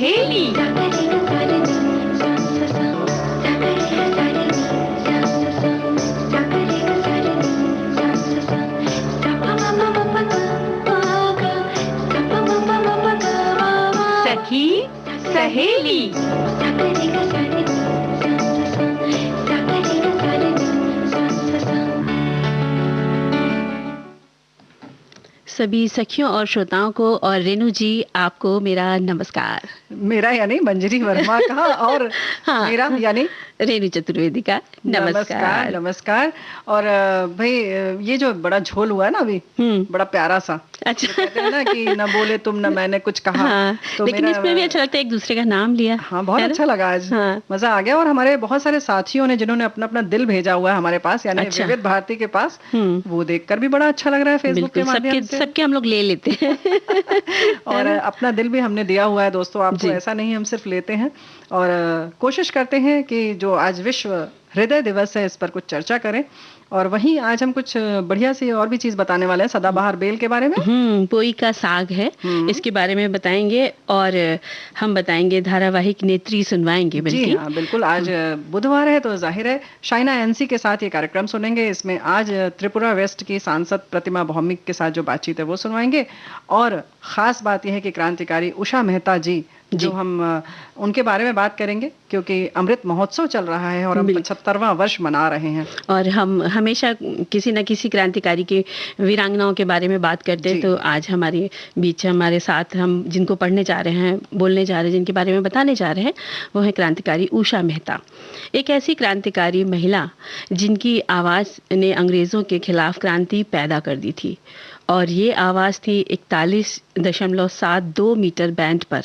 सहेली। सखी सहेली। सभी सखियों और श्रोताओं को और रेणु जी आपको मेरा नमस्कार। मेरा यानी मंजरी वर्मा का और हाँ, मेरा यानी रेणु चतुर्वेदी का नमस्कार। नमस्कार। और भाई ये जो बड़ा झोल हुआ है ना अभी, बड़ा प्यारा सा। अच्छा, कहते हैं ना कि न बोले तुम न मैंने कुछ कहा। हाँ, तो लेकिन इसमें भी अच्छा लगता है एक दूसरे का नाम लिया। हाँ, बहुत अच्छा लगा आज। हाँ, मजा आ गया। और हमारे बहुत सारे साथियों ने जिन्होंने अपना अपना दिल भेजा हुआ है हमारे पास, यानी अच्छा, विविध भारती के पास, वो देखकर भी बड़ा अच्छा लग रहा है फेसबुक के माध्यम से। सबके हम लोग ले लेते हैं और अपना दिल भी हमने दिया हुआ है दोस्तों आपको, ऐसा नहीं हम सिर्फ लेते हैं और कोशिश करते हैं कि जो आज विश्व हृदय दिवस है इस पर कुछ चर्चा करें। और वहीं आज हम कुछ बढ़िया सी और भी चीज बताने वाले हैं सदाबहार बेल के बारे में। पोई का साग है, इसके बारे में बताएंगे और हम बताएंगे धारावाहिक नेत्री सुनवाएंगे। जी हाँ, बिल्कुल। आज बुधवार है तो जाहिर है शाइना एनसी के साथ ये कार्यक्रम सुनेंगे। इसमें आज त्रिपुरा वेस्ट की सांसद प्रतिमा भौमिक के साथ जो बातचीत है वो सुनवाएंगे। और खास बात यह है कि क्रांतिकारी उषा मेहता जी, जो हम उनके बारे में बात करेंगे क्योंकि अमृत महोत्सव चल रहा है और हम 75वां वर्ष मना रहे हैं। और हम हमेशा किसी न किसी क्रांतिकारी के वीरांगनाओं के बारे में बात करते हैं, तो आज हमारे बीच हमारे साथ हम जिनको पढ़ने जा रहे हैं, बोलने जा रहे हैं, जिनके बारे में बताने जा रहे हैं, वो है क्रांतिकारी उषा मेहता। एक ऐसी क्रांतिकारी महिला जिनकी आवाज़ ने अंग्रेज़ों के खिलाफ क्रांति पैदा कर दी थी और ये आवाज़ थी 41.72 मीटर बैंड पर।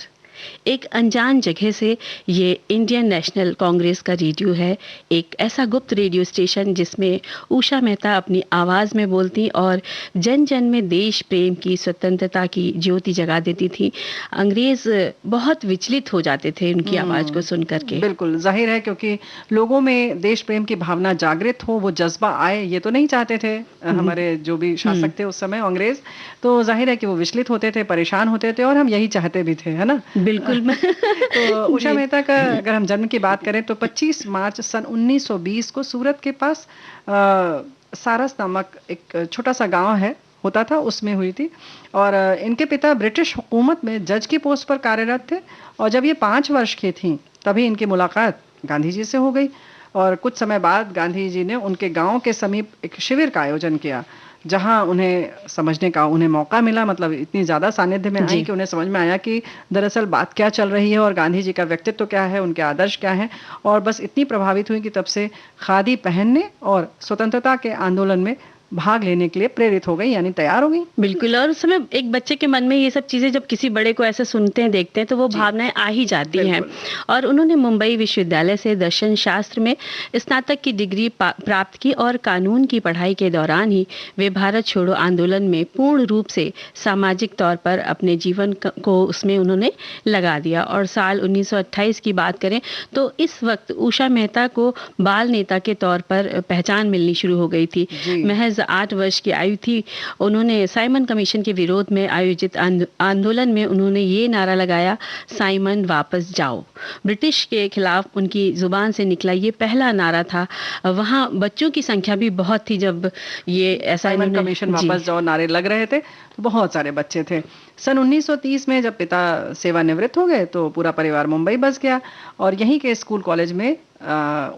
एक अनजान जगह से ये इंडियन नेशनल कांग्रेस का रेडियो है, एक ऐसा गुप्त रेडियो स्टेशन जिसमें उषा मेहता अपनी आवाज़ में बोलती और जन जन में देश प्रेम की, स्वतंत्रता की ज्योति जगा देती थी। अंग्रेज बहुत विचलित हो जाते थे उनकी आवाज़ को सुन करके। बिल्कुल जाहिर है, क्योंकि लोगों में देश प्रेम की भावना जागृत हो, वो जज्बा आए, ये तो नहीं चाहते थे हमारे जो भी शासक थे उस समय अंग्रेज। तो जाहिर है कि वो विचलित होते थे, परेशान होते थे और हम यही चाहते भी थे, है ना। बिल्कुल। तो उषा मेहता का अगर हम जन्म की बात करें तो 25 मार्च सन 1920 को सूरत के पास सारस नामक एक छोटा सा गांव है होता था, उसमें हुई थी। और इनके पिता ब्रिटिश हुकूमत में जज की पोस्ट पर कार्यरत थे और जब ये 5 वर्ष की थी तभी इनकी मुलाकात गांधी जी से हो गई। और कुछ समय बाद गांधी जी ने उनके गांव के समीप एक शिविर का आयोजन किया जहां उन्हें समझने का उन्हें मौका मिला, मतलब इतनी ज़्यादा सानिध्य में आई कि उन्हें समझ में आया कि दरअसल बात क्या चल रही है और गांधी जी का व्यक्तित्व क्या है, उनके आदर्श क्या हैं। और बस इतनी प्रभावित हुई कि तब से खादी पहनने और स्वतंत्रता के आंदोलन में भाग लेने के लिए प्रेरित हो गई, यानी तैयार हो गई। बिल्कुल। और उस समय एक बच्चे के मन में ये सब चीज़ें जब किसी बड़े को ऐसे सुनते हैं, देखते हैं, तो वो भावनाएं आ ही जाती हैं। और उन्होंने मुंबई विश्वविद्यालय से दर्शन शास्त्र में स्नातक की डिग्री प्राप्त की और कानून की पढ़ाई के दौरान ही वे भारत छोड़ो आंदोलन में पूर्ण रूप से सामाजिक तौर पर अपने जीवन को उसमें उन्होंने लगा दिया। और साल 1928 की बात करें तो इस वक्त उषा मेहता को बाल नेता के तौर पर पहचान मिलनी शुरू हो गई थी। महज 8 वर्ष की आयु थी। उन्होंने साइमन कमीशन के विरोध में आयोजित आंदोलन में उन्होंने ये नारा लगाया, साइमन वापस जाओ। ब्रिटिश के खिलाफ उनकी जुबान से निकला ये पहला नारा था। वहाँ बच्चों की संख्या भी बहुत थी जब ये ऐसा साइमन कमीशन वापस जाओ नारे लग रहे थे, तो बहुत सारे बच्चे थे। सन 1930 में जब पिता सेवानिवृत्त हो गए तो पूरा परिवार मुंबई बस गया और यहीं के स्कूल कॉलेज में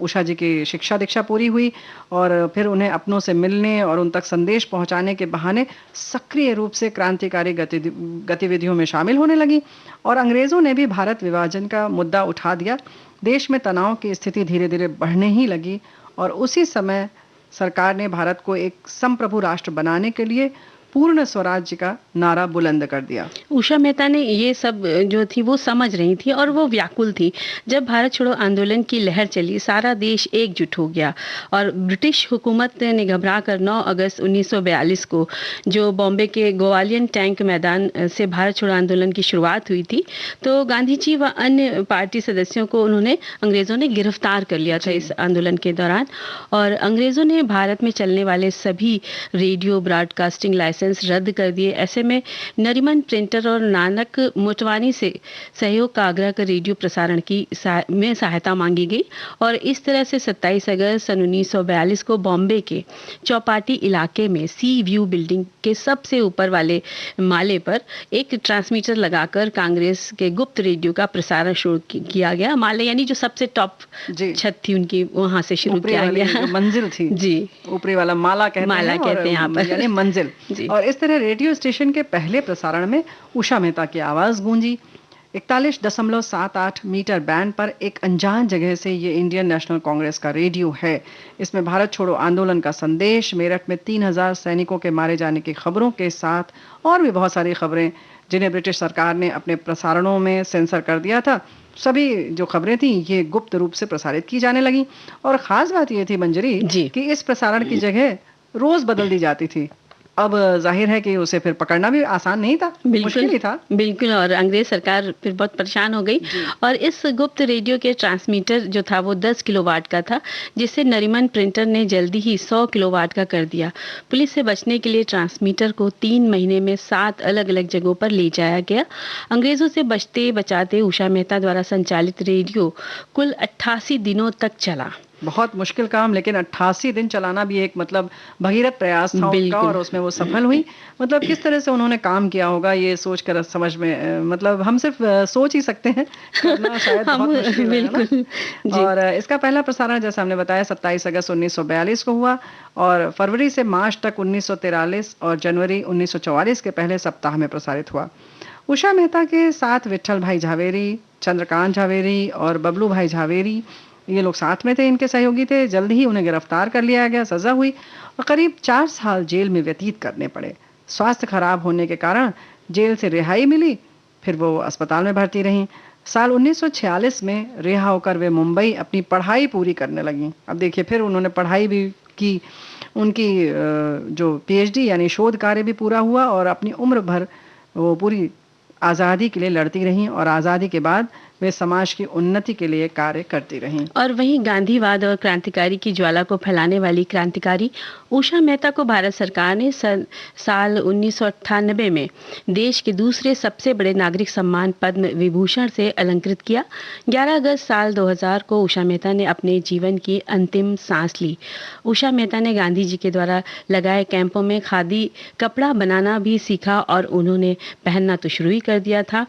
उषा जी की शिक्षा दीक्षा पूरी हुई और फिर उन्हें अपनों से मिलने और उन तक संदेश पहुंचाने के बहाने सक्रिय रूप से क्रांतिकारी गतिविधियों में शामिल होने लगी। और अंग्रेजों ने भी भारत विभाजन का मुद्दा उठा दिया। देश में तनाव की स्थिति धीरे धीरे बढ़ने ही लगी और उसी समय सरकार ने भारत को एक संप्रभु राष्ट्र बनाने के लिए पूर्ण स्वराज्य का नारा बुलंद कर दिया। उषा मेहता ने ये सब जो थी वो समझ रही थी और वो व्याकुल थी। जब भारत छोड़ो आंदोलन की लहर चली, सारा देश एकजुट हो गया और ब्रिटिश हुकूमत ने घबरा कर 9 अगस्त 1942 को जो बॉम्बे के ग्वालियर टैंक मैदान से भारत छोड़ो आंदोलन की शुरुआत हुई थी, तो गांधी जी व अन्य पार्टी सदस्यों को उन्होंने अंग्रेज़ों ने गिरफ्तार कर लिया था इस आंदोलन के दौरान। और अंग्रेज़ों ने भारत में चलने वाले सभी रेडियो ब्रॉडकास्टिंग लाइसेंस लाइसेंस रद्द कर दिए। ऐसे में नरीमन प्रिंटर और नानक मोटवानी से सहयोग का आग्रह कर रेडियो प्रसारण में सहायता मांगी गई और इस तरह से 27 अगस्त सन 1942 को बॉम्बे के चौपाटी इलाके में सी व्यू बिल्डिंग के सबसे ऊपर वाले माले पर एक ट्रांसमीटर लगाकर कांग्रेस के गुप्त रेडियो का प्रसारण शुरू किया गया। माले यानी जो सबसे टॉप छत थी उनकी, वहां से शुरू किया गया। मंजिल थी जी, ऊपरी वाला माला कहते हैं यहाँ पर, यानी मंजिल। और इस तरह रेडियो स्टेशन के पहले प्रसारण में उषा मेहता की आवाज गूंजी। 41.78 मीटर बैंड पर एक अनजान जगह से ये इंडियन नेशनल कांग्रेस का रेडियो है। इसमें भारत छोड़ो आंदोलन का संदेश, मेरठ में 3000 सैनिकों के मारे जाने की खबरों के साथ और भी बहुत सारी खबरें जिन्हें ब्रिटिश सरकार ने अपने प्रसारणों में सेंसर कर दिया था, सभी जो खबरें थी ये गुप्त रूप से प्रसारित की जाने लगी। और खास बात ये थी मंजरी कि इस प्रसारण की जगह रोज बदल दी जाती थी। अब जाहिर है कि उसे फिर पकड़ना भी आसान नहीं था, मुश्किल ही था। बिल्कुल, और अंग्रेज सरकार फिर बहुत परेशान हो गई और इस गुप्त रेडियो के ट्रांसमीटर जो था वो 10 किलोवाट का था, जिसे नरीमन प्रिंटर ने जल्दी ही 100 किलोवाट का कर दिया। पुलिस से बचने के लिए ट्रांसमीटर को 3 महीने में 7 अलग अलग जगहों पर ले जाया गया। अंग्रेजों से बचते बचाते उषा मेहता द्वारा संचालित रेडियो कुल 88 दिनों तक चला। बहुत मुश्किल काम, लेकिन 88 दिन चलाना भी एक मतलब भगीरथ प्रयास था उनका और उसमें वो सफल हुई। मतलब किस तरह से उन्होंने काम किया होगा ये सोचकर समझ में, मतलब हम सिर्फ सोच ही सकते हैं, करना शायद बहुत मुश्किल है ना? और इसका पहला प्रसारण जैसा हमने बताया 27 अगस्त 1942 को हुआ और फरवरी से मार्च तक 1943 और जनवरी 1944 के पहले सप्ताह में प्रसारित हुआ। उषा मेहता के साथ विट्ठल भाई झावेरी, चंद्रकांत झावेरी और बबलू भाई झावेरी, ये लोग साथ में थे, इनके सहयोगी थे। जल्द ही उन्हें गिरफ्तार कर लिया गया, सजा हुई और करीब 4 साल जेल में व्यतीत करने पड़े। स्वास्थ्य खराब होने के कारण जेल से रिहाई मिली, फिर वो अस्पताल में भर्ती रहीं। साल 1946 में रिहा होकर वे मुंबई अपनी पढ़ाई पूरी करने लगी। अब देखिए फिर उन्होंने पढ़ाई भी की, उनकी जो पीएचडी यानी शोध कार्य भी पूरा हुआ और अपनी उम्र भर वो पूरी आज़ादी के लिए लड़ती रहीं और आज़ादी के बाद वे समाज की उन्नति के लिए कार्य करती रहीं। और वहीं गांधीवाद और क्रांतिकारी की ज्वाला को फैलाने वाली क्रांतिकारी उषा मेहता को भारत सरकार ने साल 1998 में देश के दूसरे सबसे बड़े नागरिक सम्मान पद्म विभूषण से अलंकृत किया। 11 अगस्त साल 2000 को उषा मेहता ने अपने जीवन की अंतिम सांस ली। उषा मेहता ने गांधी जी के द्वारा लगाए कैंपों में खादी कपड़ा बनाना भी सीखा और उन्होंने पहनना तो शुरू ही कर दिया था।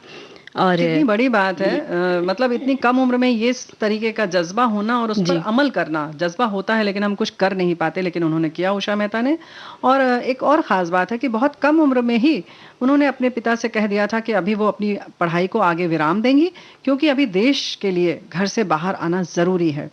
और कितनी बड़ी बात है, मतलब इतनी कम उम्र में ये इस तरीके का जज्बा होना और उस पर अमल करना। जज्बा होता है लेकिन हम कुछ कर नहीं पाते, लेकिन उन्होंने किया उषा मेहता ने। और एक और ख़ास बात है कि बहुत कम उम्र में ही उन्होंने अपने पिता से कह दिया था कि अभी वो अपनी पढ़ाई को आगे विराम देंगी क्योंकि अभी देश के लिए घर से बाहर आना ज़रूरी है।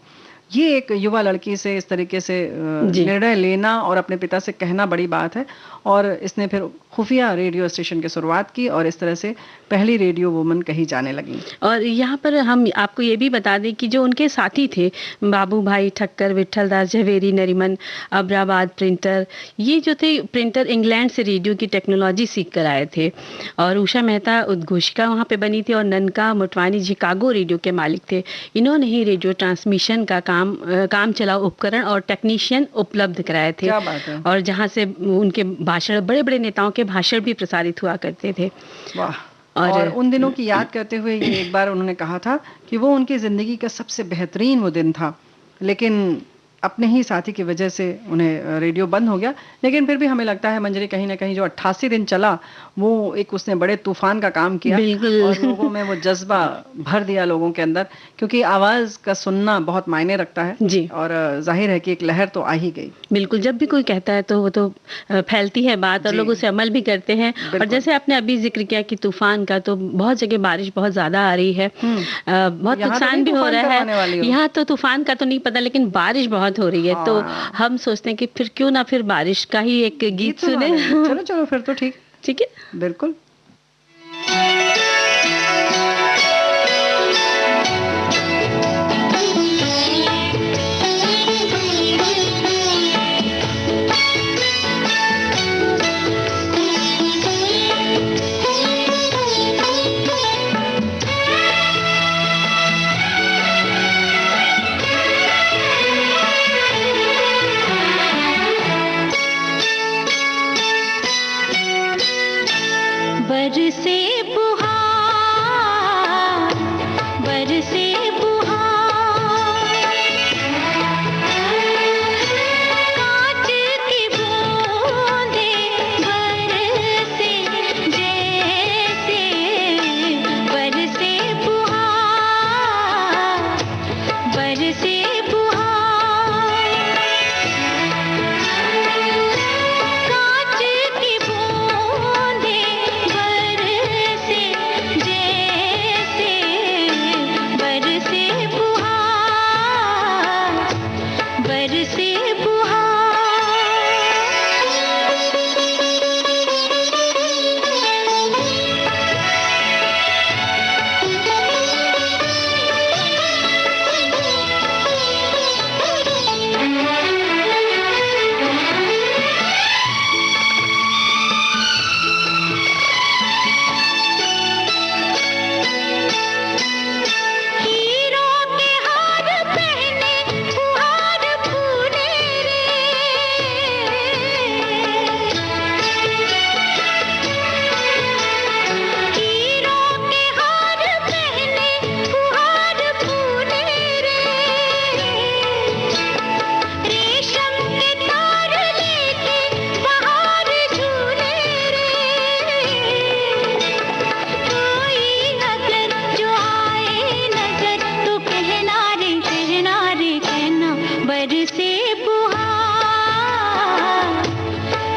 ये एक युवा लड़की से इस तरीके से निर्णय लेना और अपने पिता से कहना बड़ी बात है। और इसने फिर खुफिया रेडियो स्टेशन की शुरुआत की और इस तरह से पहली रेडियो वुमन कही जाने लगी। और यहाँ पर हम आपको ये भी बता दें कि जो उनके साथी थे, बाबू भाई ठक्कर, विट्ठल दास झवेरी, नरीमन, अब्राबाद प्रिंटर, ये जो थे प्रिंटर इंग्लैंड से रेडियो की टेक्नोलॉजी सीख कर आए थे। और उषा मेहता उद्घोषिका वहाँ पे बनी थी और ननका मोटवानी शिकागो रेडियो के मालिक थे। इन्होंने ही रेडियो ट्रांसमिशन का काम चलाऊ उपकरण और टेक्नीशियन उपलब्ध कराए थे। क्या बात है। और जहाँ से उनके भाषण, बड़े बड़े नेताओं के भाषण भी प्रसारित हुआ करते थे। वाह। और उन दिनों की याद करते हुए ये एक बार उन्होंने कहा था कि वो उनकी ज़िंदगी का सबसे बेहतरीन वो दिन था, लेकिन अपने ही साथी की वजह से उन्हें रेडियो बंद हो गया। लेकिन फिर भी हमें लगता है मंजरी कहीं ना कहीं जो 88 दिन चला वो एक उसने बड़े तूफान का काम किया और लोगों में वो जज्बा भर दिया लोगों के अंदर, क्योंकि आवाज़ का सुनना बहुत मायने रखता है जी। और जाहिर है कि एक लहर तो आ ही गई। बिल्कुल, जब भी कोई कहता है तो वो तो फैलती है बात और लोग उसे अमल भी करते हैं। और जैसे आपने अभी जिक्र किया कि तूफान का, तो बहुत जगह बारिश बहुत ज्यादा आ रही है, बहुत नुकसान भी हो रहा है। यहाँ तो तूफान का तो नहीं पता, लेकिन बारिश बहुत हो रही है। तो हम सोचते हैं कि फिर क्यों ना फिर बारिश का ही एक गीत सुने। चलो फिर तो ठीक है, बिल्कुल। बरसे फुहार, कांच की बूंदें बरसे जैसे बरसे फुहार, बरसे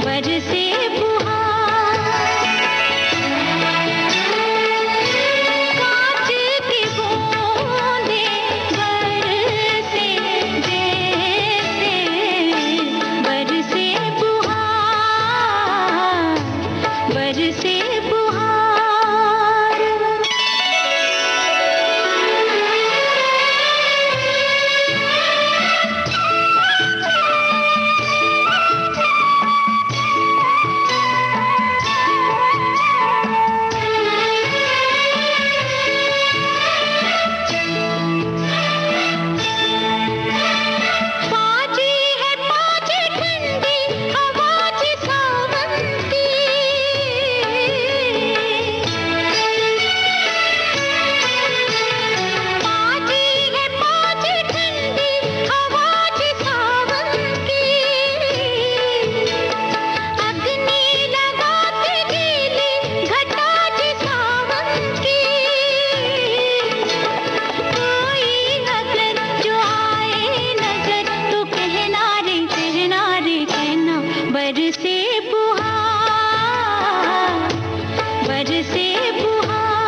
बरसे फुहार, बरसे कांच की बूंदें बरसे जैसे बरसे फुहार, बरसे बरसे फुहार, बरसे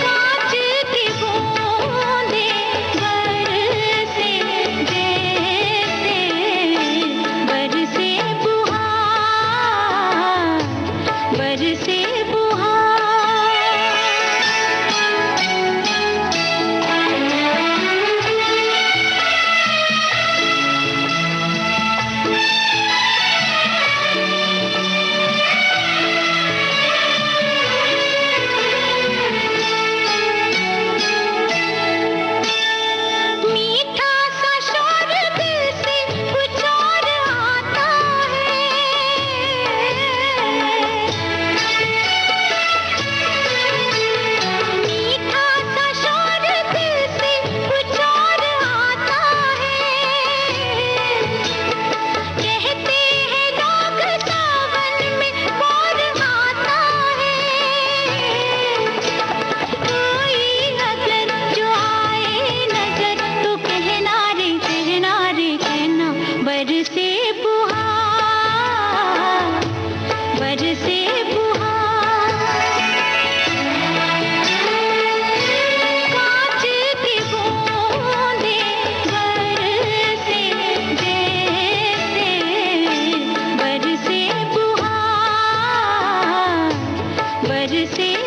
कांच की बूंदें बरसे जैसे बरसे फुहार, बरसे बरसे फुहार, बरसे कांच की बूंदें बरसे जैसे बरसे फुहार, बरसे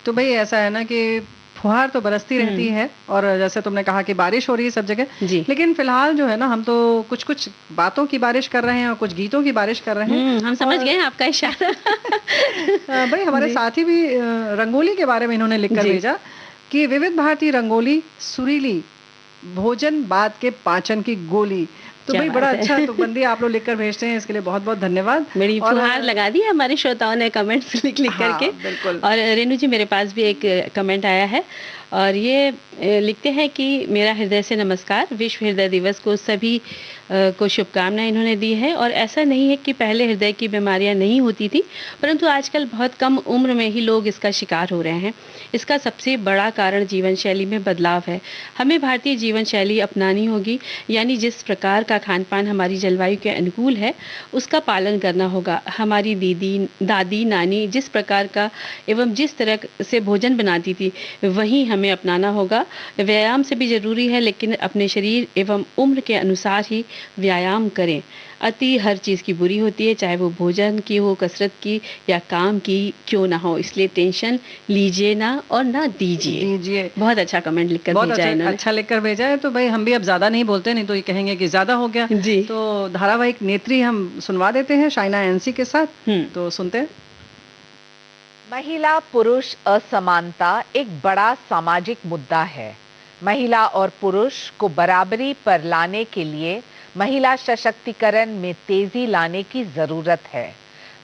तो भाई ऐसा है ना कि फुहार तो बरसती रहती है, और जैसे तुमने कहा कि बारिश हो रही है सब जगह, लेकिन फिलहाल जो है ना हम तो कुछ कुछ बातों की बारिश कर रहे हैं और कुछ गीतों की बारिश कर रहे हैं। हम समझ गए आपका इशारा। भाई हमारे साथी भी रंगोली के बारे में इन्होंने लिखकर भेजा कि विविध भारती रंगोली सुरीली, भोजन बाद के पाचन की गोली। तो भाई बड़ा अच्छा तुकबंदी आप लोग लिखकर भेजते हैं, इसके लिए बहुत बहुत धन्यवाद। मेरी फुहार लगा दी हमारे श्रोताओं ने कमेंट्स लिख करके। बिल्कुल। और रेनू जी मेरे पास भी एक कमेंट आया है और ये लिखते हैं कि मेरा हृदय से नमस्कार, विश्व हृदय दिवस को सभी को शुभकामनाएं इन्होंने दी है। और ऐसा नहीं है कि पहले हृदय की बीमारियां नहीं होती थी, परंतु आजकल बहुत कम उम्र में ही लोग इसका शिकार हो रहे हैं। इसका सबसे बड़ा कारण जीवन शैली में बदलाव है। हमें भारतीय जीवन शैली अपनानी होगी, यानी जिस प्रकार का खान पान हमारी जलवायु के अनुकूल है उसका पालन करना होगा। हमारी दीदी, दादी, नानी जिस प्रकार का एवं जिस तरह से भोजन बनाती थी वही हमें अपनाना होगा। व्यायाम से भी जरूरी है, लेकिन अपने शरीर एवं उम्र के अनुसार ही व्यायाम करें। अति हर चीज़ की बुरी होती है, चाहे वो भोजन की हो, कसरत की या काम की क्यों ना हो। इसलिए टेंशन लीजिए ना और ना दीजिए। बहुत अच्छा कमेंट लिखकर बहुत भेजा है इन्होंने। अच्छा लिखकर भेजा है। तो भाई हम भी अब ज्यादा नहीं बोलते, नहीं तो ये कहेंगे कि ज्यादा हो गया जी। तो धारावाहिक नेत्री हम सुनवा देते हैं शाइना एनसी के साथ। तो सुनते हैं। महिला पुरुष असमानता एक बड़ा सामाजिक मुद्दा है। महिला और पुरुष को बराबरी पर लाने के लिए महिला सशक्तिकरण में तेजी लाने की जरूरत है।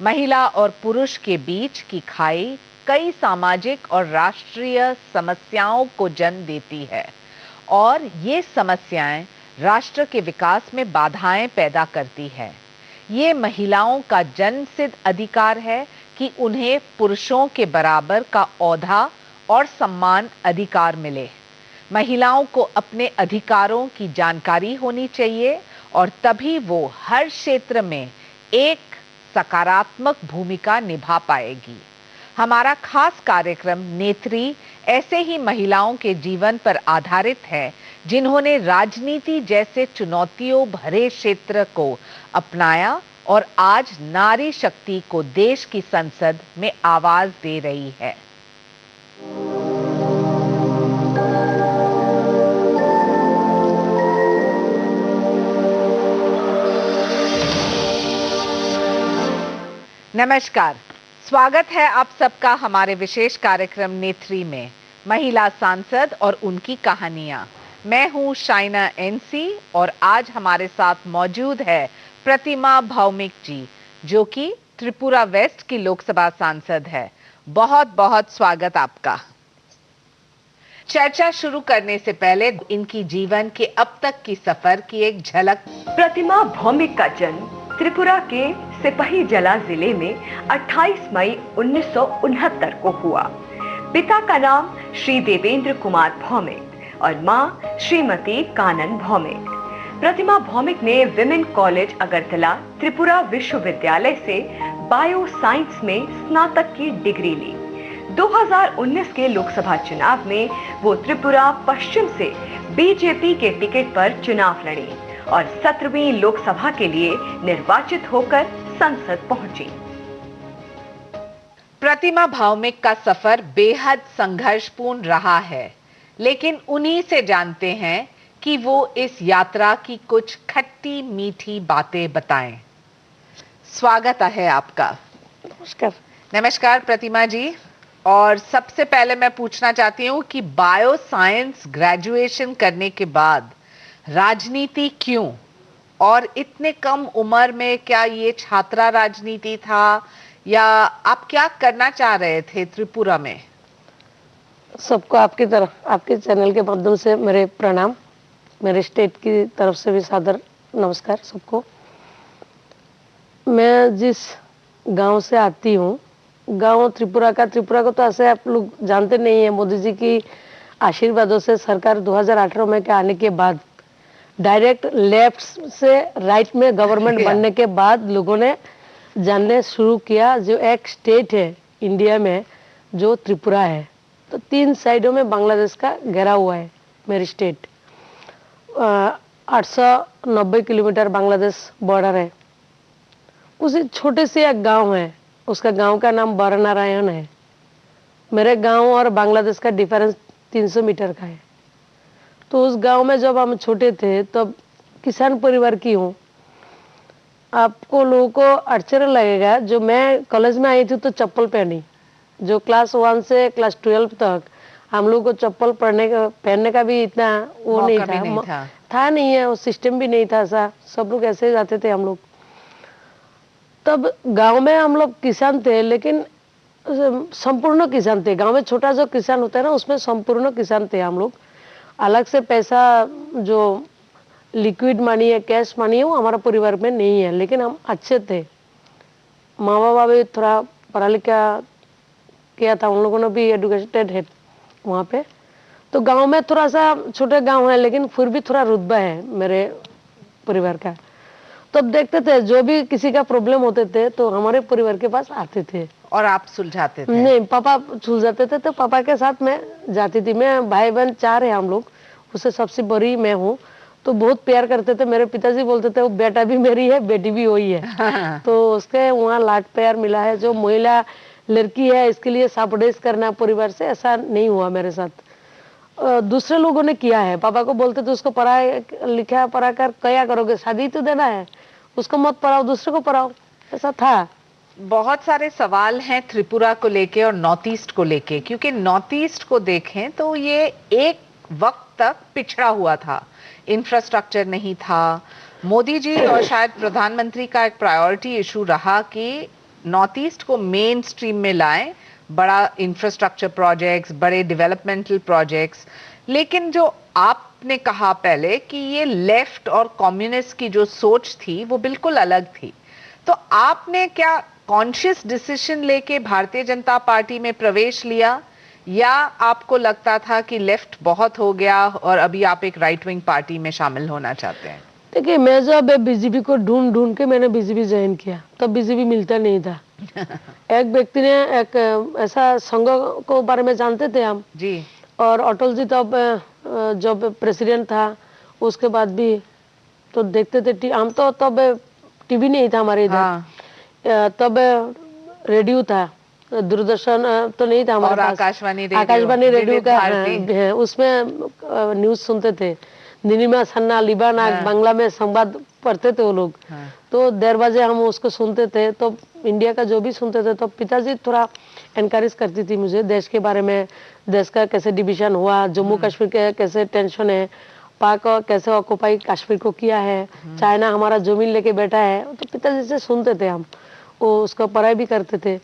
महिला और पुरुष के बीच की खाई कई सामाजिक और राष्ट्रीय समस्याओं को जन्म देती है और ये समस्याएं राष्ट्र के विकास में बाधाएं पैदा करती है। ये महिलाओं का जन्मसिद्ध अधिकार है कि उन्हें पुरुषों के बराबर का ओहदा और सम्मान अधिकार मिले। महिलाओं को अपने अधिकारों की जानकारी होनी चाहिए और तभी वो हर क्षेत्र में एक सकारात्मक भूमिका निभा पाएगी। हमारा खास कार्यक्रम नेत्री ऐसे ही महिलाओं के जीवन पर आधारित है जिन्होंने राजनीति जैसे चुनौतियों भरे क्षेत्र को अपनाया और आज नारी शक्ति को देश की संसद में आवाज दे रही है। नमस्कार, स्वागत है आप सबका हमारे विशेष कार्यक्रम नेत्री में, महिला सांसद और उनकी कहानियां। मैं हूं शाइना एनसी और आज हमारे साथ मौजूद है प्रतिमा भौमिक जी, जो कि त्रिपुरा वेस्ट की लोकसभा सांसद है। बहुत बहुत स्वागत आपका। चर्चा शुरू करने से पहले इनकी जीवन के अब तक की सफर की एक झलक। प्रतिमा भौमिक का जन्म त्रिपुरा के सिपाही जला जिले में 28 मई 1969 को हुआ। पिता का नाम श्री देवेंद्र कुमार भौमिक और मां श्रीमती कानन भौमिक। प्रतिमा भौमिक ने विमेन कॉलेज अगरतला त्रिपुरा विश्वविद्यालय से बायो साइंस में स्नातक की डिग्री ली। 2019 के लोकसभा चुनाव में वो त्रिपुरा पश्चिम से बीजेपी के टिकट पर चुनाव लड़ी और 17वीं लोकसभा के लिए निर्वाचित होकर संसद पहुंची। प्रतिमा भौमिक का सफर बेहद संघर्षपूर्ण रहा है, लेकिन उन्हीं से जानते हैं कि वो इस यात्रा की कुछ खट्टी मीठी बातें बताएं। स्वागत है आपका। नमस्कार। नमस्कार प्रतिमा जी। और सबसे पहले मैं पूछना चाहती हूँ कि बायो साइंस ग्रेजुएशन करने के बाद राजनीति क्यों, और इतने कम उम्र में क्या ये छात्रा राजनीति था या आप क्या करना चाह रहे थे त्रिपुरा में? सबको आपकी तरफ, आपके चैनल के माध्यम से मेरे प्रणाम। मेरे स्टेट की तरफ से भी सादर नमस्कार सबको। मैं जिस गांव से आती हूँ, गांव त्रिपुरा को तो ऐसे आप लोग जानते नहीं है। मोदी जी की आशीर्वादों से सरकार 2018 में के आने के बाद डायरेक्ट लेफ्ट से राइट में गवर्नमेंट बनने के बाद लोगों ने जानने शुरू किया जो एक स्टेट है इंडिया में जो त्रिपुरा है। तो 3 साइडों में बांग्लादेश का घेरा हुआ है मेरी स्टेट। 890 किलोमीटर बांग्लादेश बॉर्डर है। उसी छोटे से एक गांव है, उसका गांव का नाम बरनारायण है। मेरे गांव और बांग्लादेश का डिफरेंस 300 मीटर का है। तो उस गांव में जब हम छोटे थे तब किसान परिवार की हूँ। आपको लोगों को आश्चर्य लगेगा, जो मैं कॉलेज में आई थी तो चप्पल पहनी। जो क्लास 1 से क्लास 12 तक हम लोग को चप्पल पहनने का भी इतना वो नहीं था नहीं है, वो सिस्टम भी नहीं था ऐसा। सब लोग ऐसे ही जाते थे हम लोग। तब गांव में हम लोग किसान थे, लेकिन संपूर्ण किसान थे। गांव में छोटा जो किसान होता है ना, उसमें संपूर्ण किसान थे हम लोग। अलग से पैसा जो लिक्विड मनी है, कैश मनी है, वो हमारा परिवार में नहीं है, लेकिन हम अच्छे थे। माँ बाबा भी थोड़ा पढ़ा लिखा किया था, उन लोगों ने भी एडुकेटेड है वहाँ पे। तो गांव में थोड़ा सा छोटे गांव है, लेकिन फिर भी थोड़ा रुतबा है मेरे परिवार का। तो अब देखते थे जो भी किसी का प्रॉब्लम होते थे तो हमारे परिवार के पास आते थे। और आप सुलझाते थे? नहीं, पापा सुलझाते थे, तो पापा के साथ मैं जाती थी। मैं भाई बहन 4 है हम लोग, उससे सबसे बड़ी मैं हूँ। तो बहुत प्यार करते थे। मेरे पिताजी बोलते थे वो बेटा भी मेरी है, बेटी भी वही है। तो उसके वहाँ लाड प्यार मिला है। जो महिला लड़की है इसके लिए सापडेस करना परिवार से, ऐसा नहीं हुआ मेरे साथ। दूसरे लोगों ने किया है। पापा को बोलते थे उसको पढ़ाए लिखा पढ़ा कर क्या करोगे, शादी तो देना है, उसको मत पढ़ाओ, दूसरे को पढ़ाओ, ऐसा था। बहुत सारे सवाल हैं त्रिपुरा को लेके और नॉर्थ ईस्ट को लेके, क्योंकि नॉर्थ ईस्ट को देखें तो ये एक वक्त तक पिछड़ा हुआ था, इंफ्रास्ट्रक्चर नहीं था। मोदी जी और शायद प्रधानमंत्री का एक प्रायोरिटी इशू रहा कि नॉर्थ ईस्ट को मेन स्ट्रीम में लाएं, बड़ा इंफ्रास्ट्रक्चर प्रोजेक्ट्स, बड़े डेवलपमेंटल प्रोजेक्ट्स। लेकिन जो आपने कहा पहले कि ये लेफ्ट और कम्युनिस्ट की जो सोच थी वो बिल्कुल अलग थी, तो आपने क्या कॉन्शियस डिसीजन लेके भारतीय जनता पार्टी में प्रवेश लिया, या आपको लगता था कि लेफ्ट बहुत हो गया और अभी आप एक राइट विंग पार्टी में शामिल होना चाहते हैं? देखिए, मैं जब बीजेपी को ढूंढ ढूंढ के मैंने बीजेपी ज्वाइन किया, तब बीजेपी मिलता नहीं था। एक व्यक्ति ने एक ऐसा संघ को बारे में जानते थे हम जी, और अटल जी तब जब प्रेसिडेंट था, उसके बाद भी तो देखते थे। हम तो तब टीवी नहीं था हमारे इधर। हाँ। तब रेडियो था, दूरदर्शन तो नहीं था हमारे और पास। आकाशवाणी रेडियो विविध का भारती। हाँ, उसमें न्यूज सुनते थे। नीलिमा सन्ना लिबानाग हाँ। बांग्ला में संवाद पढ़ते थे वो लोग। हाँ। तो 1:30 बजे हम उसको सुनते थे। तो इंडिया का जो भी सुनते थे, तो पिताजी थोड़ा एनकरेज करती थी मुझे देश के बारे में, देश का कैसे डिवीजन हुआ, जम्मू कश्मीर के कैसे टेंशन है, पाक कैसे ऑक्युपाई कश्मीर को किया है, चाइना हमारा जमीन लेके बैठा है। तो पिताजी से सुनते थे हम, वो उसका पढ़ाई भी करते थे।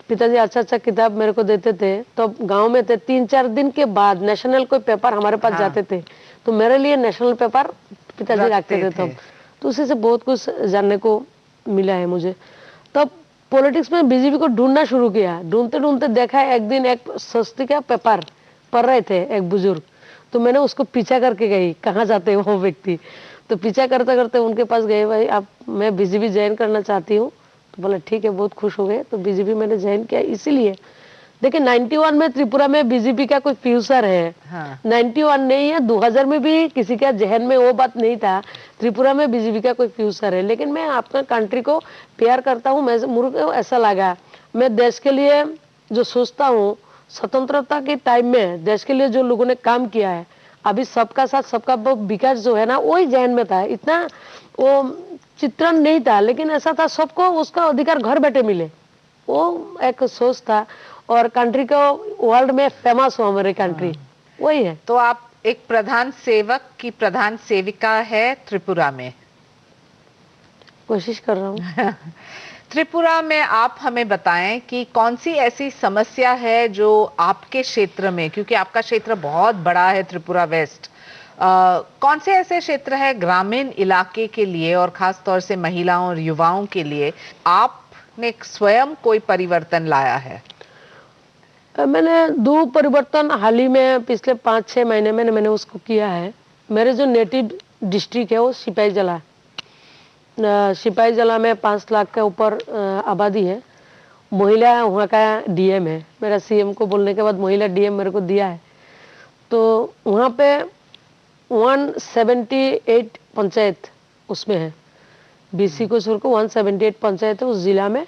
पिताजी अच्छा अच्छा किताब मेरे को देते थे। तो गांव में थे, 3-4 दिन के बाद नेशनल कोई पेपर हमारे पास जाते थे, तो मेरे लिए नेशनल पेपर पिताजी रखते थे तब। तो उसी से बहुत कुछ जानने को मिला है मुझे। तब पॉलिटिक्स में बीजेपी को ढूंढना शुरू किया। ढूंढते ढूंढते देखा, एक दिन एक सस्ती का पेपर पढ़ रहे थे एक बुजुर्ग, तो मैंने उसको पीछा करके गई, कहाँ जाते हैं वो व्यक्ति। तो पीछा करते करते उनके पास गए, भाई आप मैं बीजेपी ज्वाइन करना चाहती हूँ। तो बोला ठीक है, बहुत खुश हो गए। तो बीजेपी मैंने ज्वाइन किया इसीलिए। देखिए 91 में त्रिपुरा में बीजेपी का कोई फ्यूचर है। हाँ। 91 नहीं है, 2000 में भी किसी का जहन में वो बात नहीं था त्रिपुरा में बीजेपी का कोई फ्यूचर है। लेकिन मैं अपना कंट्री को प्यार करता हूँ। मैं मुझे ऐसा लगा, मैं देश के लिए जो सोचता हूँ, स्वतंत्रता के टाइम में देश के लिए जो लोगों ने काम किया है, अभी सबका साथ सबका विकास जो है ना, वही जहन में था। इतना वो चित्रण नहीं था, लेकिन ऐसा था सबको उसका अधिकार घर बैठे मिले, वो एक सोच था। और कंट्री को वर्ल्ड में फेमस हो हमारी कंट्री, वही है। तो आप एक प्रधान सेवक की प्रधान सेविका है त्रिपुरा में। कोशिश कर रहा हूँ। त्रिपुरा में आप हमें बताएं कि कौन सी ऐसी समस्या है जो आपके क्षेत्र में, क्योंकि आपका क्षेत्र बहुत बड़ा है त्रिपुरा वेस्ट, कौन से ऐसे क्षेत्र है ग्रामीण इलाके के लिए और खास तौर से महिलाओं और युवाओं के लिए आपने स्वयं कोई परिवर्तन लाया है? मैंने 2 परिवर्तन हाल ही में पिछले 5-6 महीने में मैंने उसको किया है। मेरे जो नेटिव डिस्ट्रिक्ट है वो सिपाही जला। सिपाही जला में 5 लाख के ऊपर आबादी है। महिला वहाँ का डीएम है। मेरा सीएम को बोलने के बाद महिला डीएम मेरे को दिया है। तो वहाँ पे 178 पंचायत उसमें है। बीसी को छोड़ को 178 पंचायत है उस जिला में।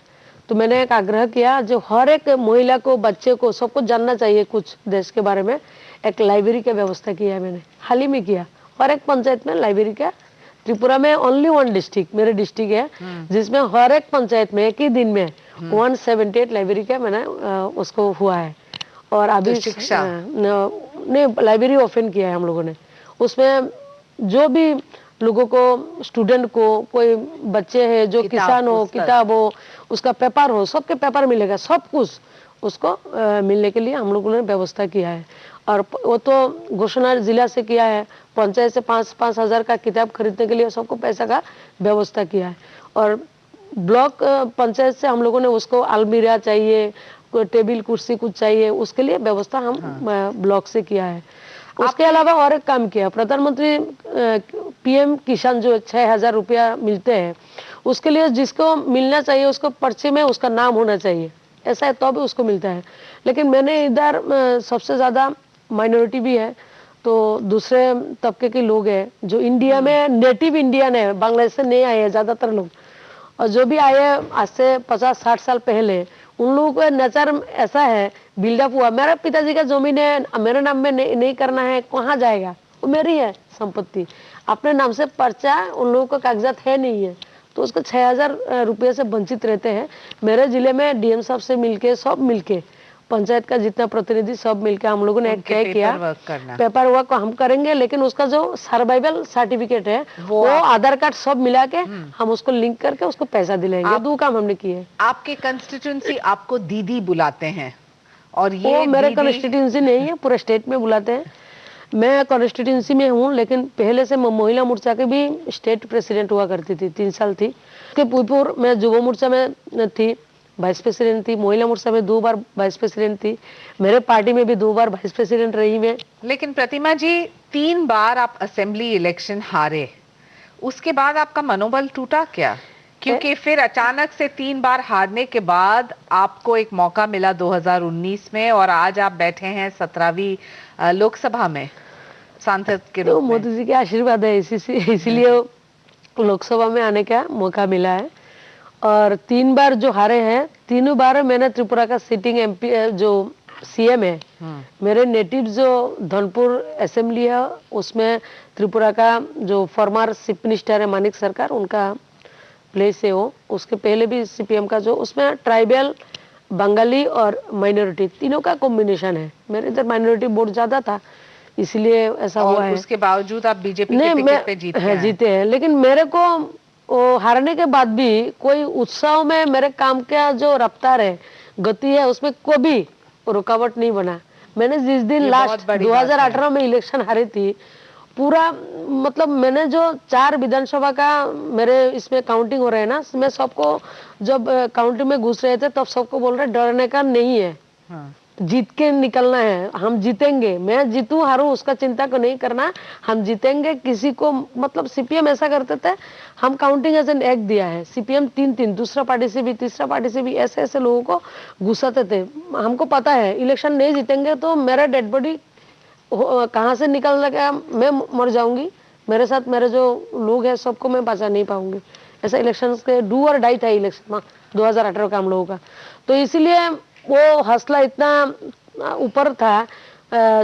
तो मैंने एक आग्रह किया, जो हर एक महिला को, बच्चे को, सबको जानना चाहिए कुछ देश के बारे में, एक लाइब्रेरी का व्यवस्था किया है मैंने, हाल ही में किया। हर एक पंचायत में लाइब्रेरी का। त्रिपुरा में ओनली 1 डिस्ट्रिक्ट, मेरे डिस्ट्रिक्ट है, जिसमें हर एक पंचायत में एक ही दिन में 178 लाइब्रेरी का मैंने उसको हुआ है। और अभी शिक्षा ने लाइब्रेरी ओपन किया है हम लोगों ने। उसमें जो भी लोगों को, स्टूडेंट को, कोई बच्चे हैं जो किसान हो, किताब हो, उसका पेपर हो, सबके पेपर मिलेगा, सब कुछ उसको मिलने के लिए हम लोगों ने व्यवस्था किया है। और वो तो घोषणा जिला से किया है, पंचायत से 5-5 हज़ार का किताब खरीदने के लिए सबको पैसा का व्यवस्था किया है। और ब्लॉक पंचायत से हम लोगों ने उसको अलमीरा चाहिए, कोई टेबल कुर्सी कुछ चाहिए, उसके लिए व्यवस्था हम ब्लॉक से किया है। उसके अलावा और एक काम किया, प्रधानमंत्री पीएम किसान जो 6,000 रुपया मिलते हैं, उसके लिए जिसको मिलना चाहिए उसको पर्चे में उसका नाम होना चाहिए, ऐसा है तो भी उसको मिलता है। लेकिन मैंने इधर सबसे ज़्यादा माइनॉरिटी भी है, तो दूसरे तबके के लोग हैं जो इंडिया में नेटिव इंडियन है, बांग्लादेश से नहीं आए हैं ज़्यादातर लोग, और जो भी आए आज से 50-60 साल पहले, उन लोगों को नेचर ऐसा है, बिल्डअप हुआ, मेरा पिताजी का जमीन है मेरे नाम में नहीं करना है, कहाँ जाएगा, वो मेरी है संपत्ति, अपने नाम से पर्चा उन लोगों का कागजात है नहीं है, तो उसको 6,000 रुपये से वंचित रहते हैं। मेरे जिले में डीएम साहब से मिलके, सब मिलके, पंचायत का जितना प्रतिनिधि सब मिलके हम लोगों ने एक तय किया, पेपर वर्क को हम करेंगे, लेकिन उसका जो सर्वाइवल सर्टिफिकेट है वो आधार कार्ड सब मिला के हम उसको लिंक करके उसको पैसा दिलाएंगे। दो काम हमने किए। आपके कंस्टिट्यूंसी आपको दीदी बुलाते हैं, और ये वो मेरे कंस्टिट्यूंसी नहीं है, पूरे स्टेट में बुलाते हैं। मैं कॉन्स्टिट्यूंसी में हूँ, लेकिन पहले से मैं महिला मोर्चा के भी स्टेट प्रेसिडेंट हुआ करती थी, 3 साल थी। उसके पूर्व मैं युवा मोर्चा में थी, वाइस प्रेसिडेंट थी, महिला मोर्चा में 2 बार वाइस प्रेसिडेंट थी, मेरे पार्टी में भी 2 बार वाइस प्रेसिडेंट रही मैं। लेकिन प्रतिमा जी, 3 बार आप असेंबली इलेक्शन हारे, उसके बाद आपका मनोबल टूटा क्या? क्योंकि फिर अचानक से 3 बार हारने के बाद आपको एक मौका मिला 2019 में, और आज आप बैठे हैं 17वीं लोकसभा में सांसद के रूप में। मोदी जी के आशीर्वाद है, इसीलिए लोकसभा में आने का मौका मिला है। और 3 बार जो हारे हैं, तीनों बार मैंने त्रिपुरा का सिटिंग एमपी जो सीएम है, मेरे नेटिव जो धनपुर असेंबली है, उसमें त्रिपुरा का जो फॉर्मर चीफ मिनिस्टर है मानिक सरकार, उनका प्लेस है वो। उसके पहले भी सीपीएम का जो, उसमें ट्राइबल, बंगाली और माइनॉरिटी तीनों का कॉम्बिनेशन है। मेरे इधर माइनॉरिटी वोट ज्यादा था, इसलिए ऐसा हुआ है। उसके बावजूद आप बीजेपी के टिकट पे जीते हैं। लेकिन मेरे को वो हारने के बाद भी कोई उत्सव में मेरे काम का जो रफ्तार है, गति है, उसमें कोई भी रुकावट नहीं बना। मैंने जिस दिन लास्ट 2018 में इलेक्शन हारी थी, पूरा मतलब मैंने जो 4 विधानसभा का मेरे इसमें काउंटिंग हो रहे है ना, मैं सबको जब काउंटिंग में घुस रहे थे तब सबको बोल रहे डरने का नहीं है, जीत के निकलना है, हम जीतेंगे, मैं जीतूं हारूं उसका चिंता को नहीं करना, हम जीतेंगे। किसी को मतलब सीपीएम ऐसा करते थे, हम काउंटिंग एजेंट एक दिया है, सीपीएम 3-3, दूसरा पार्टी से भी, तीसरा पार्टी से भी, ऐसे ऐसे लोगों को घुसाते थे। हमको पता है इलेक्शन नहीं जीतेंगे तो मेरा डेड बॉडी कहाँ से निकल लगा, मैं मर जाऊंगी, मेरे साथ मेरे जो लोग हैं सबको मैं बचा नहीं पाऊंगी। ऐसा इलेक्शन के डू और डाई था इलेक्शन 2018 का हम लोगों का। तो इसीलिए वो हौसला इतना ऊपर था।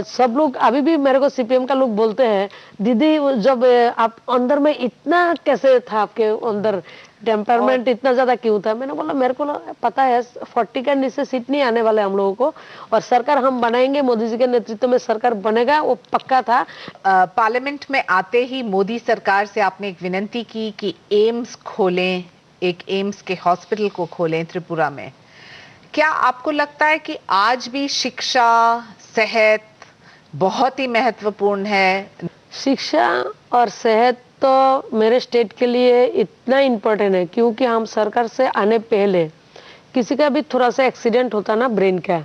सब लोग अभी भी मेरे को सीपीएम का लोग बोलते हैं, दीदी जब आप अंदर में इतना कैसे था, आपके अंदर टेम्परमेंट इतना ज्यादा क्यों था? मैंने बोला मेरे को पता है 40 का नीचे सीट नहीं आने वाले हम लोगों को, और सरकार हम बनाएंगे, मोदी जी के नेतृत्व में सरकार बनेगा, वो पक्का था। पार्लियामेंट में आते ही मोदी सरकार से आपने एक विनती की कि एम्स खोलें, एक एम्स के हॉस्पिटल को खोलें त्रिपुरा में। क्या आपको लगता है कि आज भी शिक्षा, सेहत बहुत ही महत्वपूर्ण है? शिक्षा और सेहत तो मेरे स्टेट के लिए इतना इम्पोर्टेंट है, क्योंकि हम सरकार से आने पहले किसी का भी थोड़ा सा एक्सीडेंट होता ना ब्रेन का,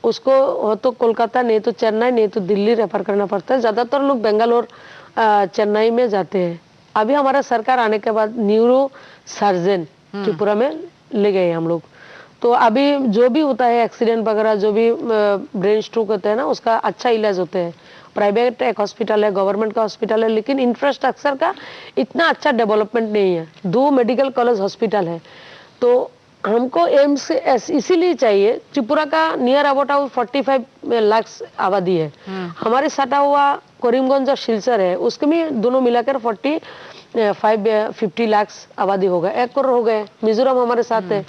उसको हो तो कोलकाता, नहीं तो चेन्नई, नहीं तो दिल्ली रेफर करना पड़ता है। ज़्यादातर लोग बेंगलोर, चेन्नई में जाते हैं। अभी हमारा सरकार आने के बाद न्यूरो सर्जन त्रिपुरा में ले गए हम लोग, तो अभी जो भी होता है एक्सीडेंट वगैरह, जो भी ब्रेन स्ट्रोक होता है ना, उसका अच्छा इलाज होते हैं। प्राइवेट एक हॉस्पिटल है, गवर्नमेंट का हॉस्पिटल है, लेकिन इंफ्रास्ट्रक्चर का इतना अच्छा डेवलपमेंट नहीं है। 2 मेडिकल कॉलेज हॉस्पिटल है, तो हमको एम्स इसीलिए चाहिए। त्रिपुरा का नियर अबाउट 45 लाख आबादी है, हमारे सटा हुआ करीमगंज और सिलचर है, उसके में दोनों मिलाकर 50 लाख आबादी होगा, 1 करोड़ हो गए। मिजोरम हमारे साथ है।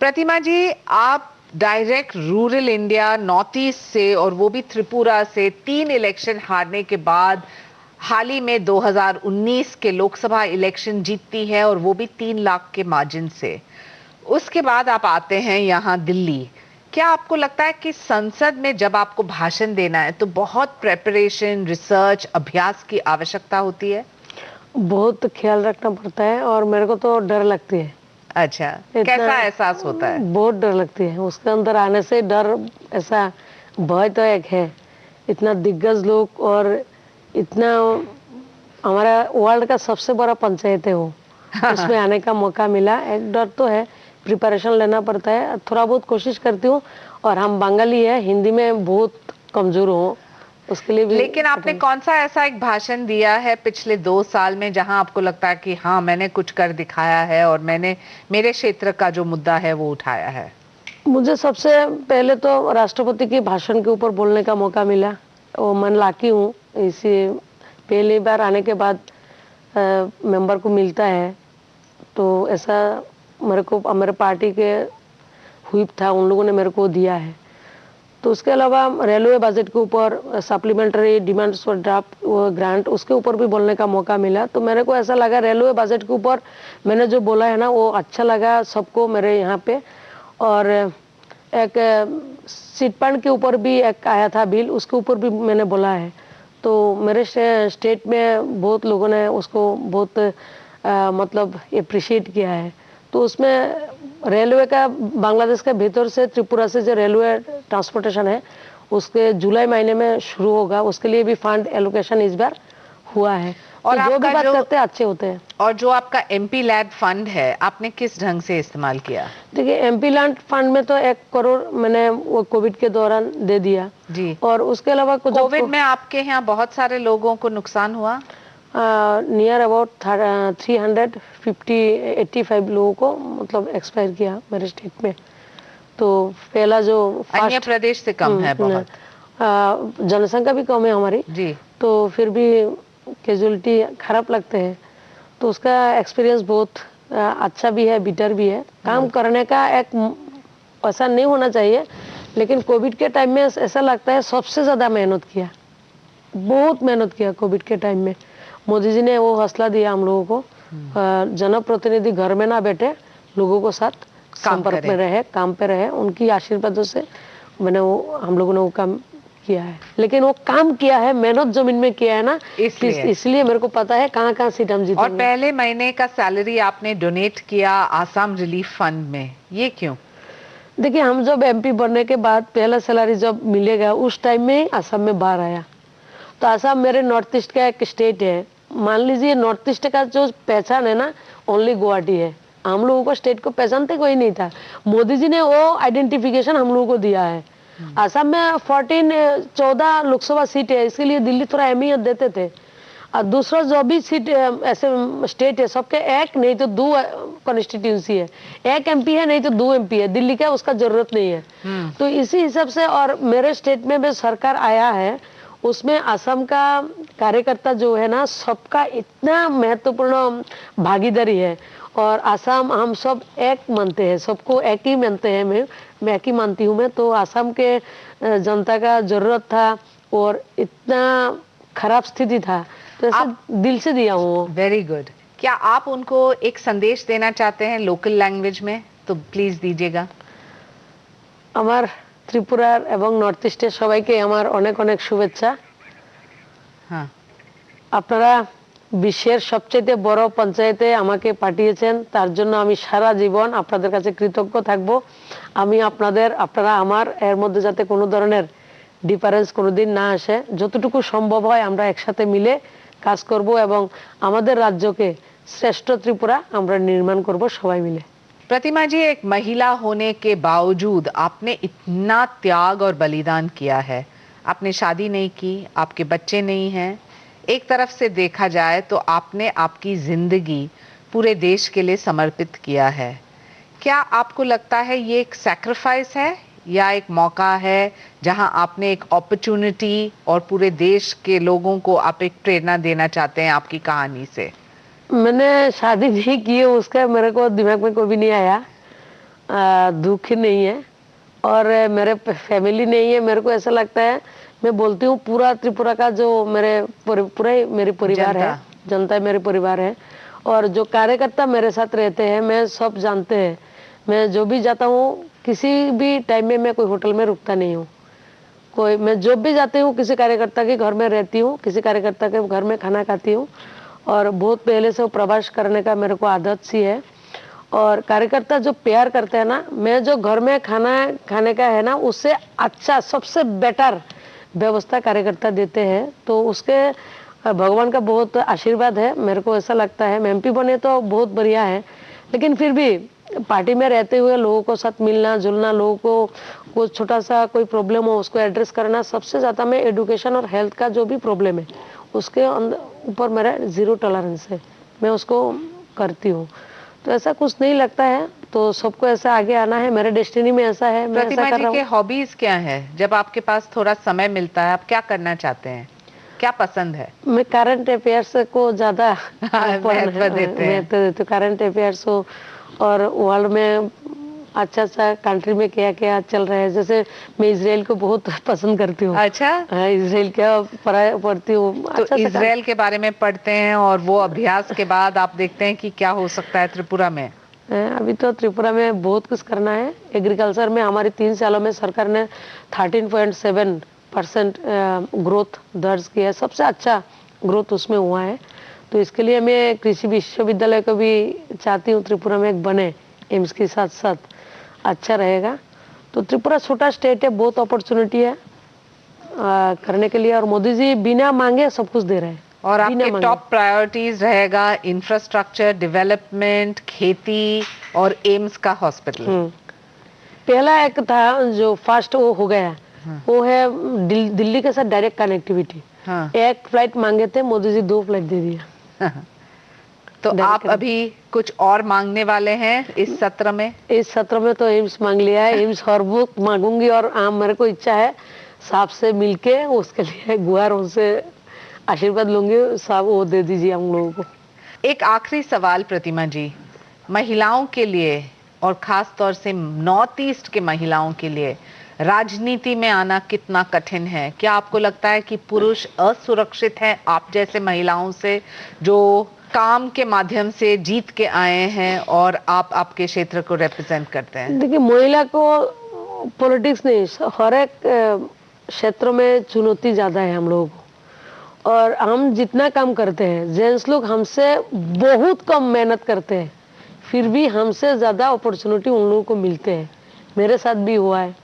प्रतिमा जी, आप direct rural India, north east से, और वो भी त्रिपुरा से 3 इलेक्शन हारने के बाद हाल ही में 2019 के लोकसभा इलेक्शन जीतती है, और वो भी 3 लाख के मार्जिन से। उसके बाद आप आते हैं यहाँ दिल्ली। क्या आपको लगता है कि संसद में जब आपको भाषण देना है तो बहुत प्रेपरेशन, रिसर्च, अभ्यास की आवश्यकता होती है? बहुत ख्याल रखना पड़ता है और मेरे को तो डर लगती है। अच्छा, कैसा एहसास होता है? बहुत डर लगती है, उसके अंदर आने से डर, ऐसा भय तो एक है। इतना दिग्गज लोग और इतना, हमारा वर्ल्ड का सबसे बड़ा पंचायत है वो, उसमें आने का मौका मिला। एक डर तो है, प्रिपरेशन लेना पड़ता है, थोड़ा बहुत कोशिश करती हूँ। और हम बंगाली है, हिंदी में बहुत कमजोर हूँ, उसके लिए भी। लेकिन आपने कौन सा ऐसा एक भाषण दिया है पिछले 2 साल में जहां आपको लगता है कि हाँ, मैंने कुछ कर दिखाया है और मैंने मेरे क्षेत्र का जो मुद्दा है वो उठाया है? मुझे सबसे पहले तो राष्ट्रपति के भाषण के ऊपर बोलने का मौका मिला। वो मैं लाकी हूँ, इसी पहली बार आने के बाद मेंबर को मिलता है, तो ऐसा मेरे को, मेरे पार्टी के व्हिप था, उन लोगों ने मेरे को दिया है। तो उसके अलावा रेलवे बजट के ऊपर supplementary demands for draft grant, उसके ऊपर भी बोलने का मौका मिला। तो मेरे को ऐसा लगा रेलवे बजट के ऊपर मैंने जो बोला है ना, वो अच्छा लगा सबको मेरे यहाँ पे। और एक सीट फंड के ऊपर भी एक आया था बिल, उसके ऊपर भी मैंने बोला है। तो मेरे स्टेट में बहुत लोगों ने उसको बहुत मतलब अप्रिशिएट किया है। तो उसमें रेलवे का, बांग्लादेश के भीतर से त्रिपुरा से जो रेलवे ट्रांसपोर्टेशन है, उसके जुलाई महीने में शुरू होगा, उसके लिए भी फंड एलोकेशन इस बार हुआ है। और तो जो भी आपका बात करते हैं अच्छे होते हैं। और जो आपका एमपी लैड फंड है, आपने किस ढंग से इस्तेमाल किया? देखिए, एमपी लैंड फंड में तो 1 करोड़ मैंने वो कोविड के दौरान दे दिया जी। और उसके अलावा कुछ कोविड में आपके यहाँ बहुत सारे लोगों को नुकसान हुआ? नियर अबाउट 385 लोगों को मतलब एक्सपायर किया मेरे स्टेट में। तो पहला जो अन्य प्रदेश से कम है बहुत। जनसंख्या भी कम है हमारी जी। तो फिर भी कैजुअलिटी खराब लगते हैं। तो उसका एक्सपीरियंस बहुत अच्छा भी है, बिटर भी है। काम करने का एक ऐसा नहीं होना चाहिए, लेकिन कोविड के टाइम में ऐसा लगता है सबसे ज़्यादा मेहनत किया, बहुत मेहनत किया कोविड के टाइम में। मोदी जी ने वो हौसला दिया हम लोगों को, जनप्रतिनिधि घर में ना बैठे, लोगों को साथ संपर्क में रहे, काम पे रहे। उनकी आशीर्वादों से मैंने वो, हम लोगों ने वो काम किया है। लेकिन वो काम किया है, मेहनत जमीन में किया है ना, इसलिए मेरे को पता है कहाँ कहाँ सीट हम जीतेंगे। और पहले महीने का सैलरी आपने डोनेट किया आसाम रिलीफ फंड में, ये क्यों? देखिए, हम जब एमपी बनने के बाद पहला सैलरी जब मिलेगा, उस टाइम में आसाम में बाढ़ आया। तो आसाम मेरे नॉर्थ ईस्ट का एक स्टेट है। मान लीजिए नॉर्थ ईस्ट का जो पहचान है ना, ओनली गुवाहाटी है। हम लोगों को स्टेट को पहचानते कोई नहीं था। मोदी जी ने वो आइडेंटिफिकेशन हम लोगों को दिया है। आसाम में 14 लोकसभा सीट है, इसके लिए दिल्ली थोड़ा अहमियत देते थे। और दूसरा जो भी सीट ऐसे स्टेट है, सबके एक नहीं तो 2 कॉन्स्टिट्यूंसी है, एक एमपी है नहीं तो 2 एमपी है। दिल्ली का उसका जरूरत नहीं है। तो इसी हिसाब से, और मेरे स्टेट में भी सरकार आया है, उसमें असम का कार्यकर्ता जो है ना, सबका इतना महत्वपूर्ण भागीदारी है। और असम हम सब एक मानते हैं, सबको एक ही मानते हैं। मैं एक ही मानती हूँ। मैं तो असम के जनता का जरूरत था और इतना खराब स्थिति था, तो ऐसे दिल से दिया हूँ। Very good. क्या आप उनको एक संदेश देना चाहते हैं लोकल लैंग्वेज में? तो प्लीज दीजिएगा। আমার ত্রিপুরার এবং নর্থ ইস্টের সবাইকে আমার অনেক অনেক শুভেচ্ছা। হ্যাঁ, আপনারা বিশ্বের সবচেয়ে বড় পঞ্চায়েতে আমাকে পাঠিয়েছেন, তার জন্য আমি সারা জীবন আপনাদের কাছে কৃতজ্ঞ থাকব। আমি আপনারা আমার এর মধ্যে যাতে কোনো ধরনের ডিফারেন্স কোনোদিন না আসে, যতটুকু সম্ভব হয় আমরা একসাথে মিলে কাজ করব এবং আমাদের রাজ্যকে শ্রেষ্ঠ ত্রিপুরা আমরা নির্মাণ করব সবাই মিলে। प्रतिमा जी, एक महिला होने के बावजूद आपने इतना त्याग और बलिदान किया है। आपने शादी नहीं की, आपके बच्चे नहीं हैं। एक तरफ से देखा जाए तो आपने आपकी जिंदगी पूरे देश के लिए समर्पित किया है। क्या आपको लगता है ये एक सैक्रिफाइस है या एक मौका है जहां आपने एक अपॉर्चुनिटी और पूरे देश के लोगों को आप एक प्रेरणा देना चाहते हैं आपकी कहानी से? मैंने शादी नहीं की है, उसका मेरे को दिमाग में कोई भी नहीं आया। दुख नहीं है और मेरे फैमिली नहीं है। मेरे को ऐसा लगता है, मैं बोलती हूँ पूरा त्रिपुरा का जो पूरा मेरे परिवार है, जनता मेरे परिवार है। और जो कार्यकर्ता मेरे साथ रहते हैं, मैं सब जानते हैं। मैं जो भी जाता हूँ किसी भी टाइम में मैं कोई होटल में रुकता नहीं हूँ। कोई मैं जब भी जाती हूँ किसी कार्यकर्ता के घर में रहती हूँ, किसी कार्यकर्ता के घर में खाना खाती हूँ और बहुत पहले से वो प्रवास करने का मेरे को आदत सी है। और कार्यकर्ता जो प्यार करते हैं ना, मैं जो घर में खाना खाने का है ना उससे अच्छा सबसे बेटर व्यवस्था कार्यकर्ता देते हैं, तो उसके भगवान का बहुत आशीर्वाद है। मेरे को ऐसा लगता है मैं एमपी बने तो बहुत बढ़िया है, लेकिन फिर भी पार्टी में रहते हुए लोगों को साथ मिलना जुलना, लोगों को कुछ छोटा सा कोई प्रॉब्लम हो उसको एड्रेस करना, सबसे ज़्यादा मैं एडुकेशन और हेल्थ का जो भी प्रॉब्लम है उसके ऊपर मेरा ज़ीरो टॉलरेंस है, मैं उसको करती हूँ। तो ऐसा कुछ नहीं लगता है, तो सबको ऐसा आगे आना है, मेरे डेस्टिनी में ऐसा है, मैं ऐसा प्रतिमा कर जी रहा के हूँ। हॉबीज क्या है? जब आपके पास थोड़ा समय मिलता है आप क्या करना चाहते हैं, क्या पसंद है? मैं करंट अफेयर्स को ज़्यादा महत्व देते हैं। महत्व देती हूँ। करंट अफेयर्स हो और वर्ल्ड में अच्छा अच्छा कंट्री में क्या क्या चल रहा है, जैसे मैं इसराइल को बहुत पसंद करती हूँ। अच्छा, हाँ, इसराइल क्या पढ़ती हूँ। तो अच्छा सा इसराइल के बारे में पढ़ते हैं और वो अभ्यास के बाद आप देखते हैं कि क्या हो सकता है त्रिपुरा में। अभी तो त्रिपुरा में बहुत कुछ करना है। एग्रीकल्चर में हमारी 3 सालों में सरकार ने 13.7% ग्रोथ दर्ज किया है, सबसे अच्छा ग्रोथ उसमें हुआ है। तो इसके लिए मैं कृषि विश्वविद्यालय को भी चाहती हूँ त्रिपुरा में एक बने, एम्स के साथ साथ अच्छा रहेगा। तो त्रिपुरा छोटा स्टेट है, बहुत अपॉर्चुनिटी है करने के लिए, और मोदी जी बिना मांगे सब कुछ दे रहे हैं। और बिना आपके मांगे। टॉप प्रायोरिटीज रहेगा इंफ्रास्ट्रक्चर डेवलपमेंट, खेती और एम्स का हॉस्पिटल। पहला एक था जो फास्ट वो हो गया, वो है दिल्ली के साथ डायरेक्ट कनेक्टिविटी। हाँ। एक फ्लाइट मांगे थे, मोदी जी 2 फ्लाइट दे दिया। तो आप अभी कुछ और मांगने वाले हैं इस सत्र में? इस सत्र में तो एम्स मांग लिया है, एम्स हर बुक मांगूंगी, और मेरे को इच्छा है साहब से मिलके उसके लिए गुहार उनसे आशीर्वाद लूंगी, साहब वो दे दीजिए हम लोगों को। एक आखिरी सवाल प्रतिमा जी, महिलाओं के लिए और खास तौर से नॉर्थ ईस्ट के महिलाओं के लिए राजनीति में आना कितना कठिन है? क्या आपको लगता है कि पुरुष असुरक्षित हैं आप जैसे महिलाओं से, जो काम के माध्यम से जीत के आए हैं और आप आपके क्षेत्र को रिप्रेजेंट करते हैं? देखिए, महिला को पॉलिटिक्स नहीं, हर एक क्षेत्र में चुनौती ज्यादा है हम लोगों को, और हम जितना काम करते हैं, जेंट्स लोग हमसे बहुत कम मेहनत करते हैं, फिर भी हमसे ज्यादा अपॉर्चुनिटी उन लोगों को मिलते हैं। मेरे साथ भी हुआ है,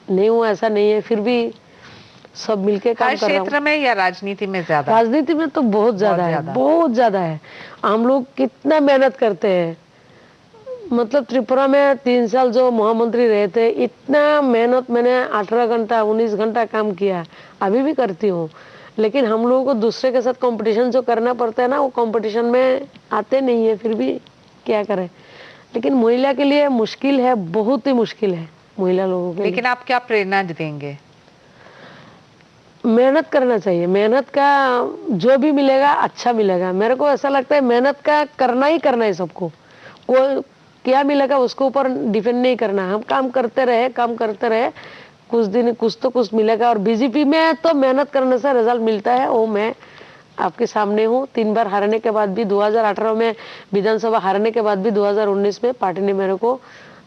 नहीं हुआ ऐसा नहीं है, फिर भी सब मिलके काम हर कर रहा हूँ। क्षेत्र में या राजनीति में ज्यादा? राजनीति में तो बहुत ज्यादा है, बहुत ज्यादा है। हम लोग कितना मेहनत करते हैं, मतलब त्रिपुरा में 3 साल जो महामंत्री रहे थे, इतना मेहनत मैंने 18 घंटा 19 घंटा काम किया, अभी भी करती हूँ। लेकिन हम लोगों को दूसरे के साथ कंपटीशन जो करना पड़ता है ना, वो कंपटीशन में आते नहीं है, फिर भी क्या करें। लेकिन महिला के लिए मुश्किल है, बहुत ही मुश्किल है महिला लोगों के। लेकिन आप क्या प्रेरणा देंगे? मेहनत करना चाहिए, मेहनत का जो भी मिलेगा अच्छा मिलेगा। मेरे को ऐसा लगता है मेहनत का करना ही करना है सबको, कोई क्या मिलेगा उसके ऊपर डिपेंड नहीं करना। हम काम करते रहे, कुछ दिन कुछ तो कुछ मिलेगा। और बीजेपी में तो मेहनत करने से रिजल्ट मिलता है, वो मैं आपके सामने हूँ। 3 बार हारने के बाद भी, 2018 में विधानसभा हारने के बाद भी 2019 में पार्टी ने मेरे को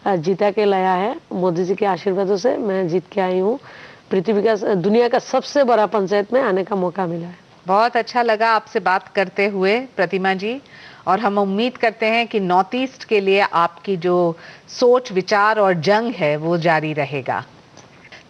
जीता के लाया है। मोदी जी के आशीर्वादों से मैं जीत के आई हूँ। पृथ्वी का, दुनिया का सबसे बड़ा पंचायत में आने का मौका मिला है। बहुत अच्छा लगा आपसे बात करते हुए प्रतिमा जी, और हम उम्मीद करते हैं कि नॉर्थ ईस्ट के लिए आपकी जो सोच विचार और जंग है वो जारी रहेगा।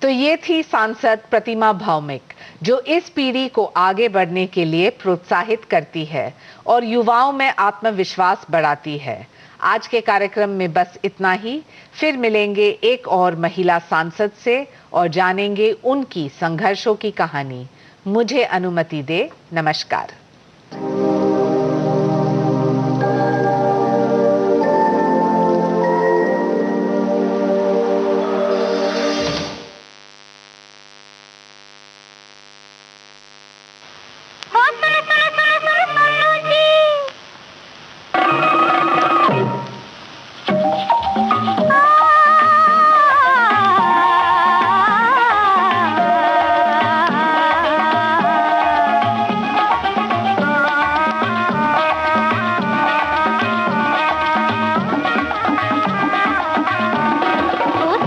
तो ये थी सांसद प्रतिमा भौमिक, जो इस पीढ़ी को आगे बढ़ने के लिए प्रोत्साहित करती है और युवाओं में आत्मविश्वास बढ़ाती है। आज के कार्यक्रम में बस इतना ही। फिर मिलेंगे एक और महिला सांसद से और जानेंगे उनकी संघर्षों की कहानी। मुझे अनुमति दे, नमस्कार।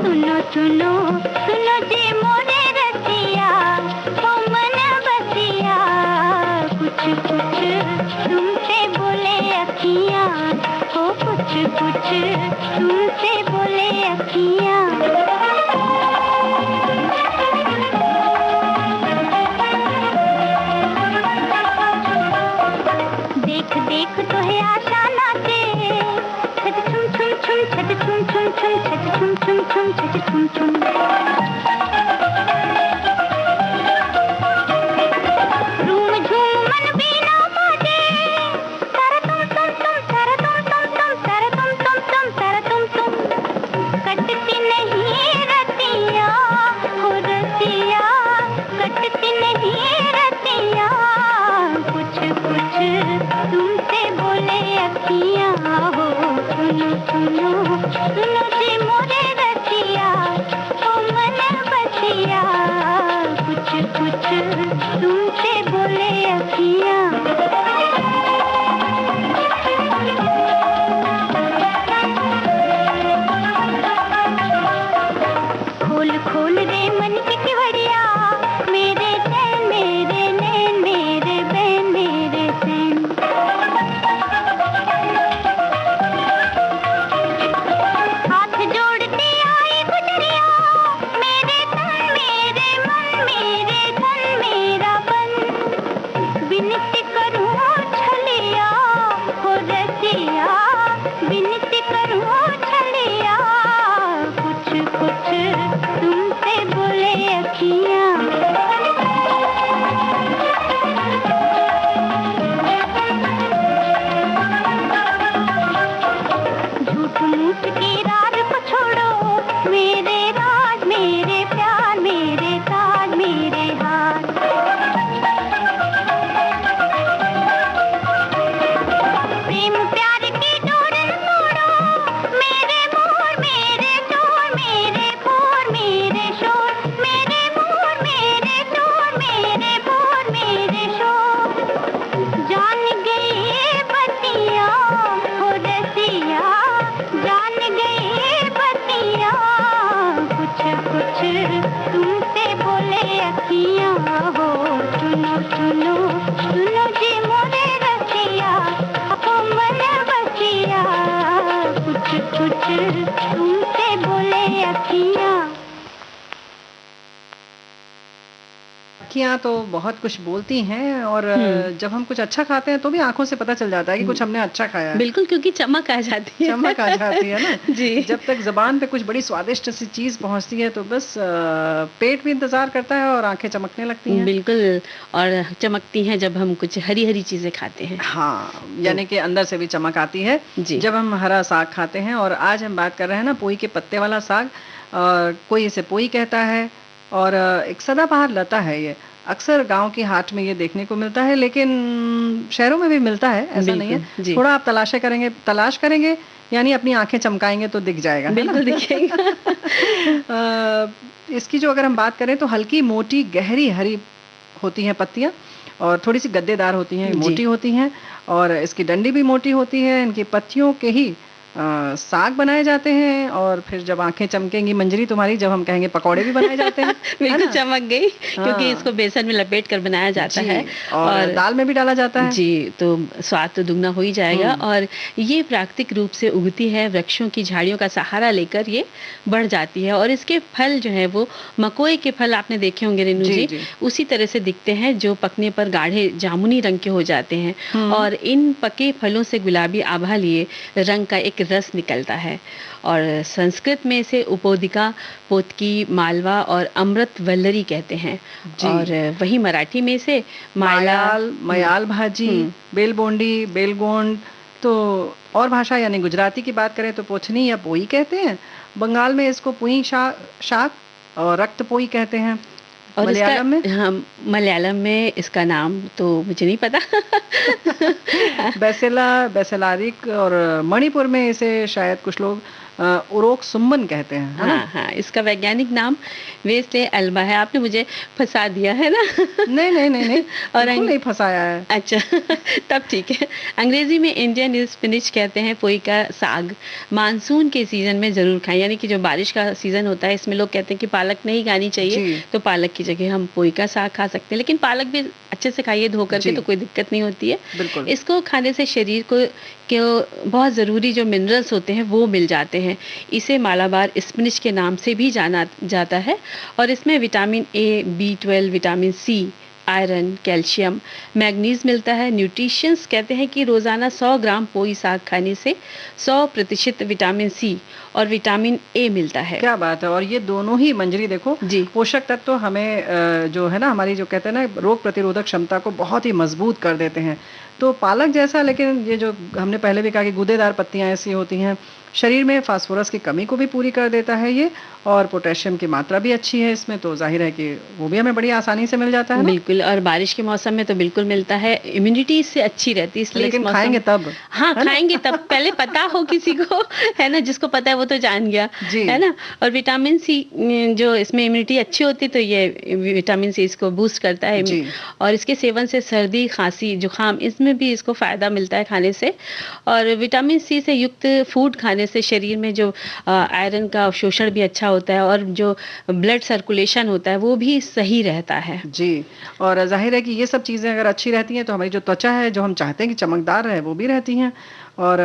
सुनो सुनो सुनो जी मोरे रसिया ओ मन बसिया कुछ कुछ तुमसे बोले अखियाँ हो कुछ कुछ तुमसे बोले अखियाँ देख देख तो है आशा नाचे छट छुम छुम छुम छट छुम छुम छुम छट छुम छुम छुम छट छुम छुम रूम झूम मन बीना बाजे तारा तुम तारा तुम कटती नहीं रतिया हो रतिया कटती नहीं रतिया कुछ कुछ तुमसे बोले अखियाँ हो सुनो सुनो सुनो जी मोरे रसिया ओ मन बसिया कुछ कुछ तुमसे बोले अखियाँ खोल खोल रे मन की केवड़िया मेरे चैन मेरे नैन मेरे बैन मेरे चैन हाथ जोड़ते आए गुजरिया मेरे तन मेरे मन मेरे धन मेरा बन विनती करूं छलिया हो रसिया विनती करूं छलिया कुछ कुछ तुमसे बोले अखियाँ झूठ मूठ की राज को छोड़ो मेरे राज मेरे प्यार मेरे ताज मेरे हाथ प्रेम प्यार की डोर न तोड़ो मेरे मोर मेरे शोर मेरे भोर मेरे शोर मेरे मोर मेरे शोर मेरे भोर मेरे शोर जान गई बतिया हो रसिया जान गई बतिया कुछ कुछ तुमसे बोले अखियाँ हो सुनो सुनो सुनो जी मोरे रसिया ओ मन बसिया कुछ कुछ तुमसे बोले अखियाँ अखियाँ तो बहुत कुछ बोलती हैं और जब हम कुछ अच्छा खाते हैं तो भी आंखों से पता चल जाता है कि कुछ हमने अच्छा खाया है। बिल्कुल, क्योंकि चमक आ जाती है। चमक आ जाती है ना जी। जब तक जबान पे कुछ बड़ी स्वादिष्ट सी चीज पहुंचती है तो बस पेट भी इंतजार करता है और आंखें चमकने लगती हैं। बिल्कुल, और चमकती हैं जब हम कुछ हरी हरी चीजें खाते हैं। हाँ, यानी कि अंदर से भी चमक आती है जी। जब हम हरा साग खाते हैं। और आज हम बात कर रहे हैं ना पोई के पत्ते वाला साग। कोई इसे पोई कहता है और एक सदाबहार लता है ये। अक्सर गांव की हाट में ये देखने को मिलता है, लेकिन शहरों में भी मिलता है, ऐसा नहीं बिल्कुल, जी। है। थोड़ा आप तलाश करेंगे यानी अपनी आंखें चमकाएंगे तो दिख जाएगा, है ना? बिल्कुल दिखेगा। इसकी जो अगर हम बात करें तो हल्की मोटी गहरी हरी होती हैं पत्तियां और थोड़ी सी गद्देदार होती हैं, जी। मोटी होती हैं और इसकी डंडी भी मोटी होती है। इनकी पत्तियों के ही साग बनाए जाते हैं और फिर जब आंखें चमकेंगी मंजरी तुम्हारी, जब हम कहेंगे पकौड़े भी बनाए जाते हैं। है बिल्कुल ना? चमक गई, क्योंकि हाँ। इसको बेसन में लपेट कर बनाया जाता जी, है और दाल में भी डाला जाता है। जी, तो स्वाद तो दुगना हो ही जाएगा। और ये प्राकृतिक रूप से उगती है, वृक्षों की झाड़ियों का सहारा लेकर ये बढ़ जाती है और इसके फल जो है वो मकोए के फल आपने देखे होंगे रेनू जी, जी, जी। उसी तरह से दिखते हैं, जो पकने पर गाढ़े जामुनी रंग के हो जाते हैं और इन पके फलों से गुलाबी आभा लिए रंग का एक रस निकलता है। और संस्कृत में इसे उपोदिका, पोतकी, मालवा और अमृत वल्लरी कहते हैं। जी। और वही मराठी में इसे मयाल भाजी, बेलबोंडी, बेलगोंड। तो और भाषा यानी गुजराती की बात करें तो पोछनी या पोई कहते हैं। बंगाल में इसको पुई शाक और रक्त पोई कहते हैं। और मलयालम में हाँ, मलयालम में इसका नाम तो मुझे नहीं पता। बेसेलारिक और मणिपुर में इसे शायद कुछ लोग उरोक सुम्बन कहते हैं, है ना? हाँ हाँ, इसका वैज्ञानिक नाम वेस्ले एल्बा है। आपने मुझे फंसा दिया है ना? नहीं नहीं नहीं नहीं, और बिल्कुल नहीं फंसाया है। अच्छा तब ठीक है। अंग्रेजी में इंडियन स्पिनिच कहते हैं पोई का साग। मानसून के सीजन में जरूर खाएं, यानी कि जो बारिश का सीजन होता है इसमें लोग कहते हैं कि पालक नहीं खानी चाहिए, जी। तो पालक की जगह हम पोई का साग खा सकते हैं। लेकिन पालक भी अच्छे से खाइए धो करके, जी। तो कोई दिक्कत नहीं होती है। बिल्कुल। इसको खाने से शरीर को बहुत ज़रूरी जो मिनरल्स होते हैं वो मिल जाते हैं। इसे मालाबार स्पिनिच के नाम से भी जाना जाता है और इसमें vitamin A, B12, vitamin C, iron, calcium, manganese मिलता है। न्यूट्रिशंस कहते हैं कि रोज़ाना 100 ग्राम पोई साग खाने से 100% विटामिन सी और विटामिन ए मिलता है। क्या बात है। और ये दोनों ही मंजरी देखो, जी। पोषक तत्व हमें जो है ना, हमारी जो कहते हैं ना रोग प्रतिरोधक क्षमता को बहुत ही मजबूत कर देते हैं। तो पालक जैसा, लेकिन ये जो हमने पहले भी कहा कि गूदेदार पत्तियां ऐसी होती हैं, शरीर में फास्फोरस की कमी को भी पूरी कर देता है ये, और पोटेशियम की मात्रा भी अच्छी है इसमें, तो जाहिर है कि वो भी हमें बड़ी आसानी से मिल जाता है ना? बिल्कुल, और बारिश के मौसम में तो बिल्कुल मिलता है। इम्यूनिटी इससे अच्छी रहती है, इसलिए लेकिन इस मौसम खाएंगे तब, हाँ खाएंगे तब, पहले पता हो किसी को, है ना, जिसको पता है वो तो जान गया, जी। है ना। और विटामिन सी जो इसमें इम्यूनिटी अच्छी होती है, तो ये विटामिन सी इसको बूस्ट करता है। जी। और इसके सेवन से सर्दी, खांसी, जुकाम, इसमें भी इसको फायदा मिलता है खाने से। और विटामिन सी से युक्त फूड खाने से शरीर में जो आयरन का अवशोषण भी अच्छा होता है और जो ब्लड सर्कुलेशन होता है वो भी सही रहता है। जी। और जाहिर है कि ये सब चीज़ें अगर अच्छी रहती हैं तो हमारी जो त्वचा है, जो हम चाहते हैं कि चमकदार रहे, वो भी रहती हैं। और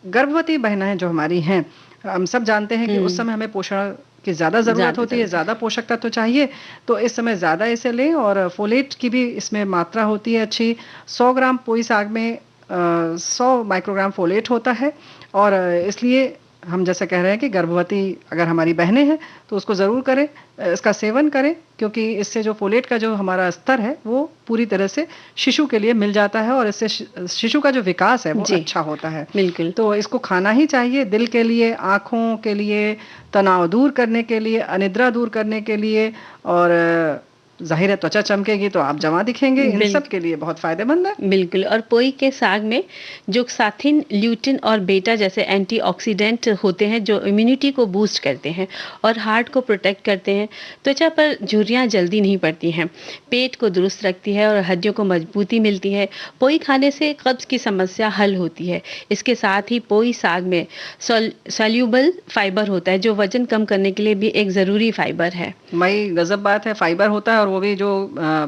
गर्भवती बहनें जो हमारी हैं, हम सब जानते हैं कि उस समय हमें पोषण की ज़्यादा ज़रूरत होती है, ज़्यादा पोषक तत्व चाहिए, तो इस समय ज़्यादा इसे लें। और फोलेट की भी इसमें मात्रा होती है अच्छी। 100 ग्राम पोई साग में 100 माइक्रोग्राम फोलेट होता है, और इसलिए हम जैसे कह रहे हैं कि गर्भवती अगर हमारी बहनें हैं तो उसको ज़रूर करें, इसका सेवन करें, क्योंकि इससे जो फोलेट का जो हमारा स्तर है वो पूरी तरह से शिशु के लिए मिल जाता है, और इससे शिशु का जो विकास है वो अच्छा होता है। बिल्कुल। तो इसको खाना ही चाहिए, दिल के लिए, आँखों के लिए, तनाव दूर करने के लिए, अनिद्रा दूर करने के लिए, और जाहिर है त्वचा चमकेगी तो आप जवां दिखेंगे, इन सब के लिए बहुत फायदेमंद है। बिल्कुल। और पोई के साग में जोक्साथिन, ल्यूटिन और बेटा जैसे एंटीऑक्सीडेंट होते हैं जो इम्यूनिटी को बूस्ट करते हैं और हार्ट को प्रोटेक्ट करते हैं। त्वचा पर झुर्रियाँ जल्दी नहीं पड़ती हैं, पेट को दुरुस्त रखती है और हड्डियों को मजबूती मिलती है। पोई खाने से कब्ज की समस्या हल होती है। इसके साथ ही पोई साग में सॉल्यूबल फाइबर होता है जो वजन कम करने के लिए भी एक ज़रूरी फाइबर है। मई गजब बात है, फाइबर होता है और वो भी जो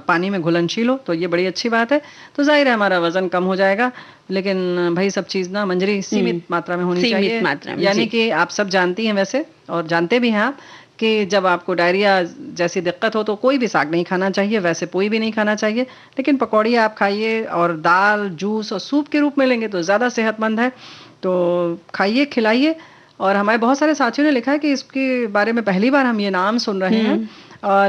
पानी में घुलनशील हो, तो ये बड़ी अच्छी बात है। तो जाहिर है हमारा वजन कम हो जाएगा, लेकिन भाई सब चीज़ ना मंजरी सीमित मात्रा में होनी चाहिए। सीमित मात्रा में, यानी कि आप सब जानती हैं वैसे, और जानते भी हैं आप, कि जब आपको डायरिया जैसी दिक्कत हो तो कोई भी साग नहीं खाना चाहिए, वैसे पोई भी नहीं खाना चाहिए, लेकिन पकौड़ी आप खाइए और दाल, जूस और सूप के रूप में लेंगे तो ज़्यादा सेहतमंद है। तो खाइए, खिलाइए। और हमारे बहुत सारे साथियों ने लिखा है कि इसके बारे में पहली बार हम ये नाम सुन रहे हैं,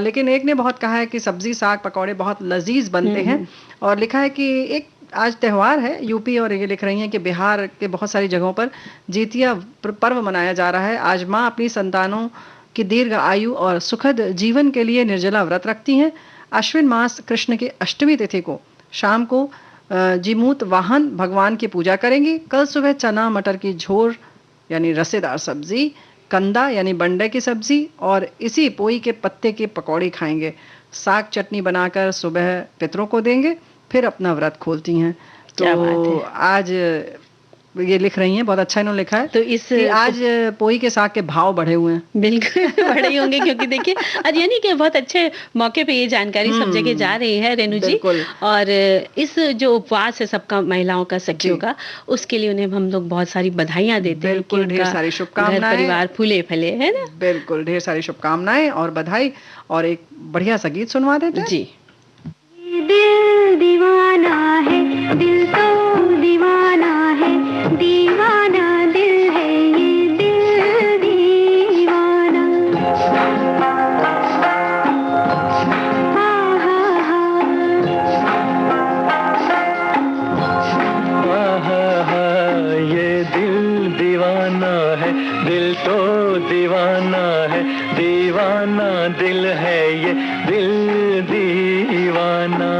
लेकिन एक ने बहुत कहा है कि सब्जी, साग, पकौड़े बहुत लजीज बनते हैं। और लिखा है कि एक आज त्यौहार है यूपी, और ये लिख रही हैं कि बिहार के बहुत सारी जगहों पर जितिया पर्व मनाया जा रहा है। आज माँ अपनी संतानों की दीर्घ आयु और सुखद जीवन के लिए निर्जला व्रत रखती हैं। अश्विन मास कृष्ण की अष्टमी तिथि को शाम को जीमूत वाहन भगवान की पूजा करेंगी। कल सुबह चना मटर की झोर यानी रसेदार सब्जी, कंदा यानी बंडे की सब्जी और इसी पोई के पत्ते की पकौड़ी खाएंगे। साग चटनी बनाकर सुबह पितरों को देंगे, फिर अपना व्रत खोलती हैं। तो आज ये लिख रही हैं, बहुत अच्छा इन्होंने लिखा है, तो इस आज पोई के साग के भाव बढ़े हुए हैं। बिल्कुल बढ़े ही होंगे, क्योंकि देखिए आज यानी कि बहुत अच्छे मौके पे ये जानकारी सब जगह जा रही है रेणु जी। और इस जो उपवास है सबका, महिलाओं का, सखियों का, उसके लिए उन्हें हम लोग बहुत सारी बधाइयां देते हैं। बिल्कुल, ढेर सारी शुभकामनाएं, घर परिवार फूले फले, है ना। बिल्कुल, ढेर सारी शुभकामनाएं और बधाई। और एक बढ़िया सा गीत सुनवा देते हैं जी। दिल दीवाना है, दिल तो दीवाना है, दीवाना दिल है ये दिल दीवाना। हाँ हाँ हाँ, ये दिल दीवाना है, दिल तो दीवाना है, दीवाना दिल है ये दिल दीवाना।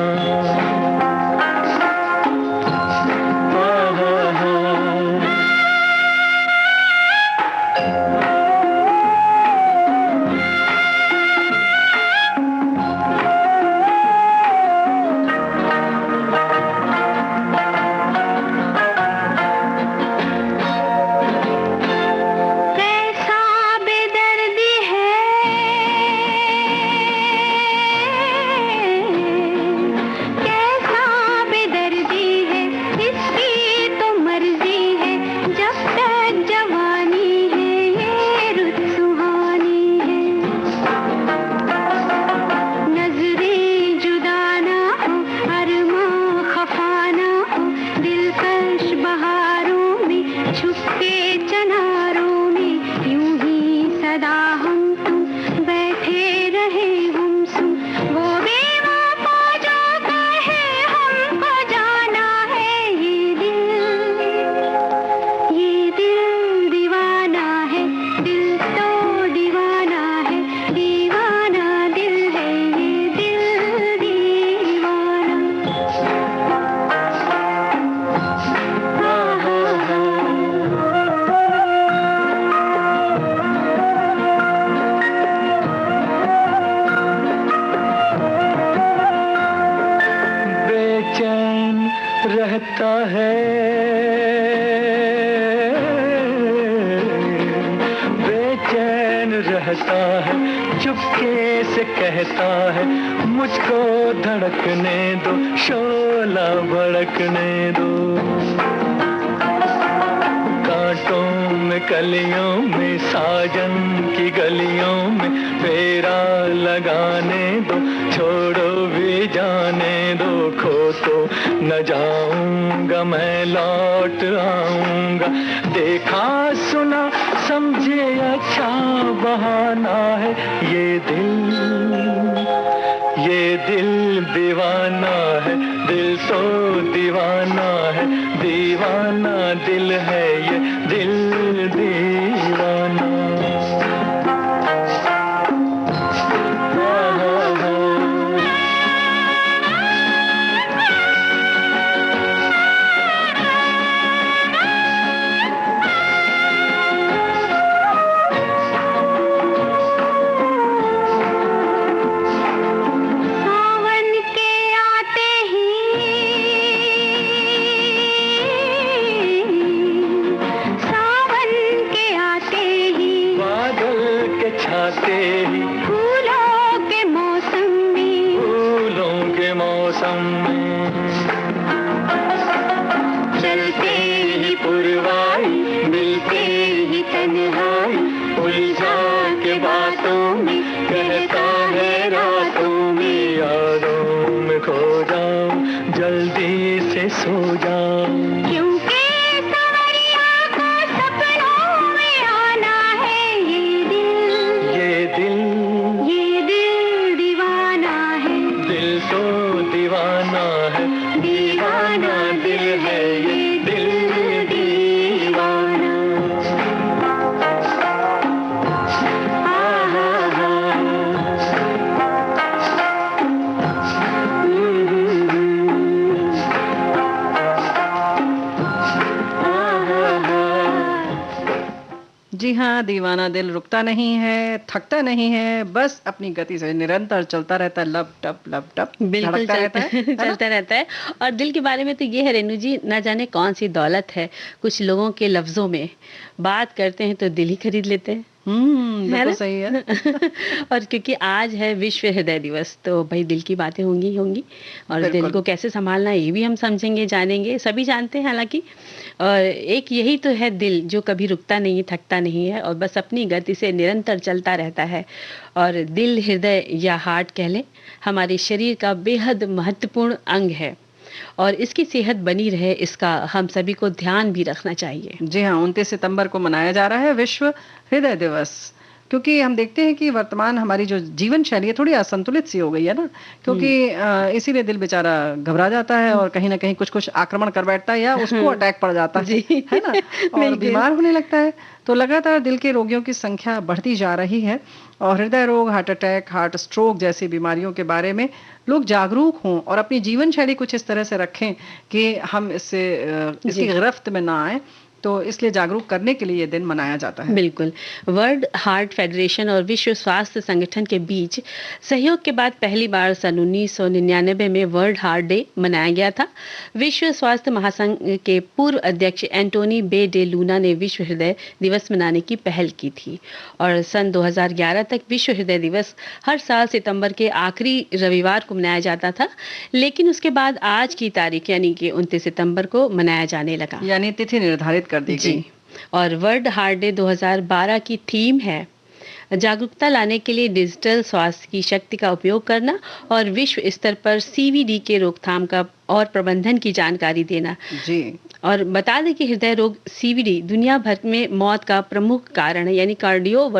है, चुपके से कहता है मुझको धड़कने दो, शोला भड़कने दो। कांटों में कलियों में साजन की गलियों में फेरा लगाने दो, छोड़ो भी जाने दो, खो तो न जाऊंगा मैं लौट आऊंगा। देखा सुना समझे अच्छा बहाना है ये दिल दीवाना है, दिल तो दीवाना है, दीवाना दिल है ये दिल दीवाना। जी हाँ, दीवाना दिल रुकता नहीं है, थकता नहीं है, बस अपनी गति से निरंतर चलता रहता है, लब टप बिल्कुल चलता रहता है। और दिल के बारे में तो ये है रेनू जी, ना जाने कौन सी दौलत है, कुछ लोगों के लफ्जों में बात करते हैं तो दिल ही खरीद लेते हैं। बिल्कुल सही है। और क्योंकि आज है विश्व हृदय दिवस, तो भाई दिल की बातें होंगी और दिल को कैसे संभालना ये भी हम समझेंगे, जानेंगे, सभी जानते हैं हालांकि। और एक यही तो है दिल, जो कभी रुकता नहीं, थकता नहीं है और बस अपनी गति से निरंतर चलता रहता है। और दिल, हृदय या हार्ट कह लें, हमारे शरीर का बेहद महत्वपूर्ण अंग है और इसकी सेहत बनी रहे, इसका हम सभी को ध्यान भी रखना चाहिए। जी हाँ, 29 सितंबर को मनाया जा रहा है विश्व हृदय दिवस, क्योंकि हम देखते हैं कि वर्तमान हमारी जो जीवन शैली है थोड़ी असंतुलित सी हो गई है ना, क्योंकि इसीलिए दिल बेचारा घबरा जाता है और कहीं ना कहीं कुछ आक्रमण कर बैठता है या उसको अटैक पड़ जाता है ना, और बीमार होने लगता है। तो लगातार दिल के रोगियों की संख्या बढ़ती जा रही है और हृदय रोग, हार्ट अटैक, हार्ट स्ट्रोक जैसी बीमारियों के बारे में लोग जागरूक हों और अपनी जीवन शैली कुछ इस तरह से रखें कि हम इसकी गिरफ्त में ना आए। तो इसलिए जागरूक करने के लिए ये दिन मनाया जाता है। बिल्कुल। वर्ल्ड हार्ट फेडरेशन और विश्व स्वास्थ्य संगठन के बीच सहयोग के बाद पहली बार सन 1999 में वर्ल्ड हार्ट डे मनाया गया था। विश्व स्वास्थ्य महासंघ के पूर्व अध्यक्ष एंटोनी बे डे लूना ने विश्व हृदय दिवस मनाने की पहल की थी और सन 2011 तक विश्व हृदय दिवस हर साल सितंबर के आखिरी रविवार को मनाया जाता था, लेकिन उसके बाद आज की तारीख यानी कि 29 सितंबर को मनाया जाने लगा, यानी तिथि निर्धारित कर दी गई। और वर्ल्ड हार्ट डे 2012 की थीम है जागरूकता लाने के लिए डिजिटल स्वास्थ्य की शक्ति का उपयोग करना और विश्व स्तर पर सीवीडी के रोकथाम का और प्रबंधन की जानकारी देना। जी। और बता दें कि हृदय रोग सीवीडी दुनिया भर में मौत का प्रमुख कारण है, यानी कार्डियोवास्कुलर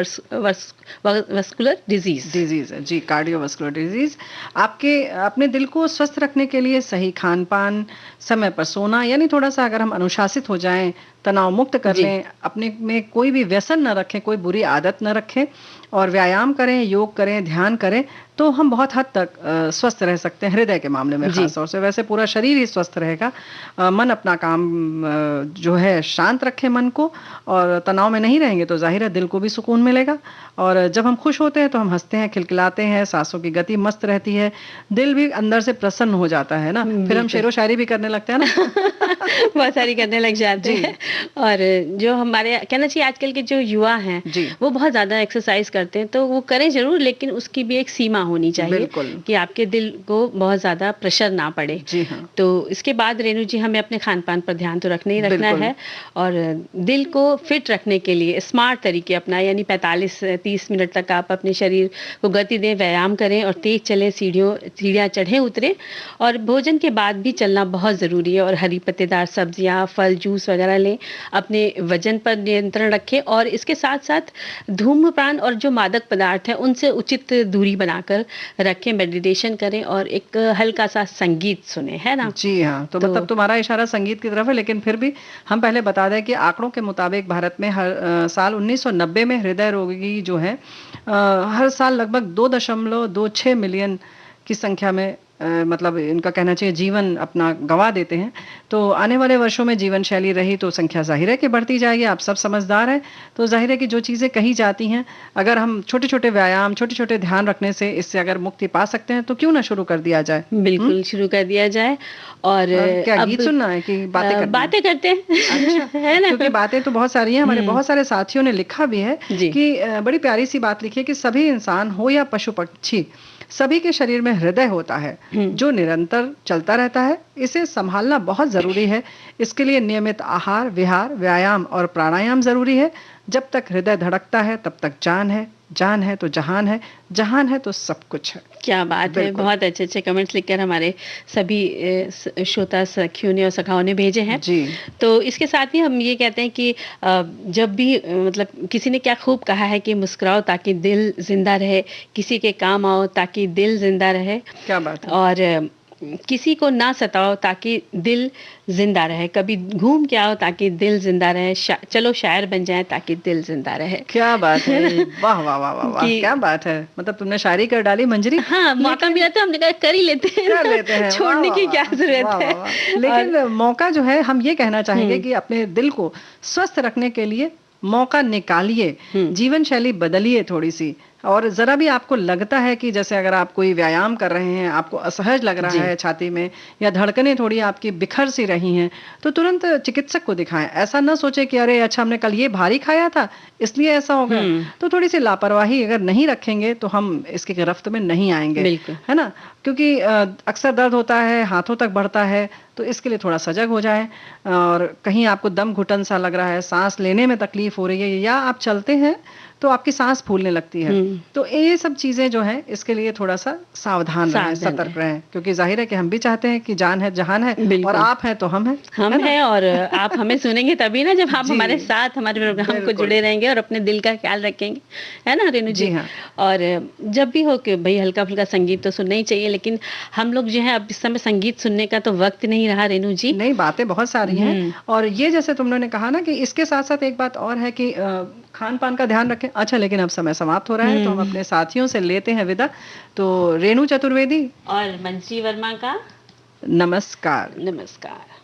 डिजीज है। जी, कार्डियोवास्कुलर डिजीज। अपने दिल को स्वस्थ रखने के लिए सही खान पान, समय पर सोना, यानी थोड़ा सा अगर हम अनुशासित हो जाएं, तनाव मुक्त कर लें, अपने में कोई भी व्यसन न रखें, कोई बुरी आदत न रखें और व्यायाम करें, योग करें, ध्यान करें, तो हम बहुत हद तक स्वस्थ रह सकते हैं हृदय के मामले में खास तौर से। वैसे पूरा शरीर ही स्वस्थ रहेगा। मन अपना काम जो है शांत रखे मन को, और तनाव में नहीं रहेंगे तो जाहिर है दिल को भी सुकून मिलेगा। और जब हम खुश होते हैं तो हम हंसते हैं, खिलखिलाते हैं, सांसों की गति मस्त रहती है, दिल भी अंदर से प्रसन्न हो जाता है ना, फिर हम शेरो शायरी भी करने लगते हैं ना। बहुत सारी करने लग जाते हैं। और जो हमारे कहना चाहिए आजकल के जो युवा हैं वो बहुत ज्यादा एक्सरसाइज करते हैं तो वो करें जरूर, लेकिन उसकी भी एक सीमा होनी चाहिए बिल्कुल। कि आपके दिल को बहुत ज़्यादा प्रेशर ना पड़े। जी हाँ। तो इसके बाद रेणु जी हमें अपने खान पान पर ध्यान तो रखना ही रखना बिल्कुल। है, और दिल को फिट रखने के लिए स्मार्ट तरीके अपनाएं, यानी 45 से 30 मिनट तक आप अपने शरीर को गति दें, व्यायाम करें और तेज चलें, सीढ़ियाँ चढ़ें उतरें, और भोजन के बाद भी चलना बहुत ज़रूरी है, और हरी पत्तेदार सब्जियाँ, फल, जूस वगैरह लें, अपने वजन पर नियंत्रण रखें, और इसके साथ साथ धूम्रपान और जो मादक पदार्थ हैं उनसे उचित दूरी बनाकर रखें, मेडिटेशन करें और एक हल्का सा संगीत सुने, है ना। जी हाँ, तो मतलब तुम्हारा इशारा संगीत की तरफ है, लेकिन फिर भी हम पहले बता दें कि आंकड़ों के मुताबिक भारत में हर साल 1990 में हृदय रोगी जो है हर साल लगभग 2.26 मिलियन की संख्या में मतलब इनका कहना चाहिए जीवन अपना गंवा देते हैं। तो आने वाले वर्षों में जीवन शैली रही तो संख्या जाहिर है कि बढ़ती जाएगी। आप सब समझदार हैं, तो जाहिर है कि जो चीज़ें कही जाती हैं, अगर हम छोटे छोटे व्यायाम, छोटे छोटे ध्यान रखने से इससे अगर मुक्ति पा सकते हैं तो क्यों ना शुरू कर दिया जाए। बिल्कुल शुरू कर दिया जाए। और क्या गीत सुनना है कि बातें करनी है? बातें करते हैं। अच्छा, है ना, क्योंकि बातें तो बहुत सारी हैं। हमारे बहुत सारे साथियों ने लिखा भी है जी। कि बड़ी प्यारी सी बात लिखी है कि सभी इंसान हो या पशु पक्षी, सभी के शरीर में हृदय होता है जो निरंतर चलता रहता है। इसे संभालना बहुत जरूरी है। इसके लिए नियमित आहार, विहार, व्यायाम और प्राणायाम जरूरी है। जब तक हृदय धड़कता है तब तक जान है, जान है तो जहान है, जहान है तो सब कुछ है। क्या बात है, बहुत अच्छे अच्छे कमेंट्स लिखकर हमारे सभी श्रोता सखियों ने और सखाओं ने भेजे हैं जी। तो इसके साथ ही हम ये कहते हैं कि जब भी मतलब किसी ने क्या खूब कहा है कि मुस्कुराओ ताकि दिल जिंदा रहे, किसी के काम आओ ताकि दिल जिंदा रहे, क्या बात है। और किसी को ना सताओ ताकि दिल जिंदा रहे, कभी घूम के आओ ताकि दिल जिंदा रहे, चलो शायर बन जाए ताकि दिल जिंदा रहे। क्या बात है, वाह वाह वाह वाह, क्या बात है। मतलब तुमने शायरी कर डाली मंजरी। हाँ, मौका मिला तो हमने कहा कर ही लेते हैं, कर लेते हैं, छोड़ने की क्या जरूरत है। लेकिन मौका जो है, हम ये कहना चाहेंगे कि अपने दिल को स्वस्थ रखने के लिए मौका निकालिए, जीवन शैली बदलिए थोड़ी सी। और जरा भी आपको लगता है कि जैसे अगर आप कोई व्यायाम कर रहे हैं, आपको असहज लग रहा है छाती में, या धड़कनें थोड़ी आपकी बिखर सी रही हैं, तो तुरंत चिकित्सक को दिखाएं। ऐसा ना सोचे कि अरे अच्छा हमने कल ये भारी खाया था इसलिए ऐसा हो गया। तो थोड़ी सी लापरवाही अगर नहीं रखेंगे तो हम इसकी गिरफ्त में नहीं आएंगे, है ना। क्योंकि अक्सर दर्द होता है, हाथों तक बढ़ता है, तो इसके लिए थोड़ा सजग हो जाएं। और कहीं आपको दम घुटन सा लग रहा है, सांस लेने में तकलीफ हो रही है, या आप चलते हैं तो आपकी सांस फूलने लगती है, तो ये सब चीजें जो हैं इसके लिए थोड़ा सा सावधान रहें, सतर्क रहें। क्योंकि जाहिर है कि हम भी चाहते हैं कि जान है जहान है, और आप हैं तो हम हैं, हम हैं, और आप हमें सुनेंगे तभी ना, जब आप हमारे साथ हमारे प्रोग्राम को जुड़े रहेंगे और अपने दिल का ख्याल रखेंगे, है ना रेणु जी। हाँ। और जब भी हो कि भाई हल्का फुल्का संगीत तो सुनना ही चाहिए, लेकिन हम लोग जो है अब इस समय संगीत सुनने का तो वक्त नहीं रहा रेणु जी। नहीं, बातें बहुत सारी हैं। और ये जैसे तुमने कहा ना कि इसके साथ साथ एक बात और है कि खान पान का ध्यान रखें। अच्छा, लेकिन अब समय समाप्त हो रहा है तो हम अपने साथियों से लेते हैं विदा। तो रेणु चतुर्वेदी और मंशी वर्मा का नमस्कार। नमस्कार।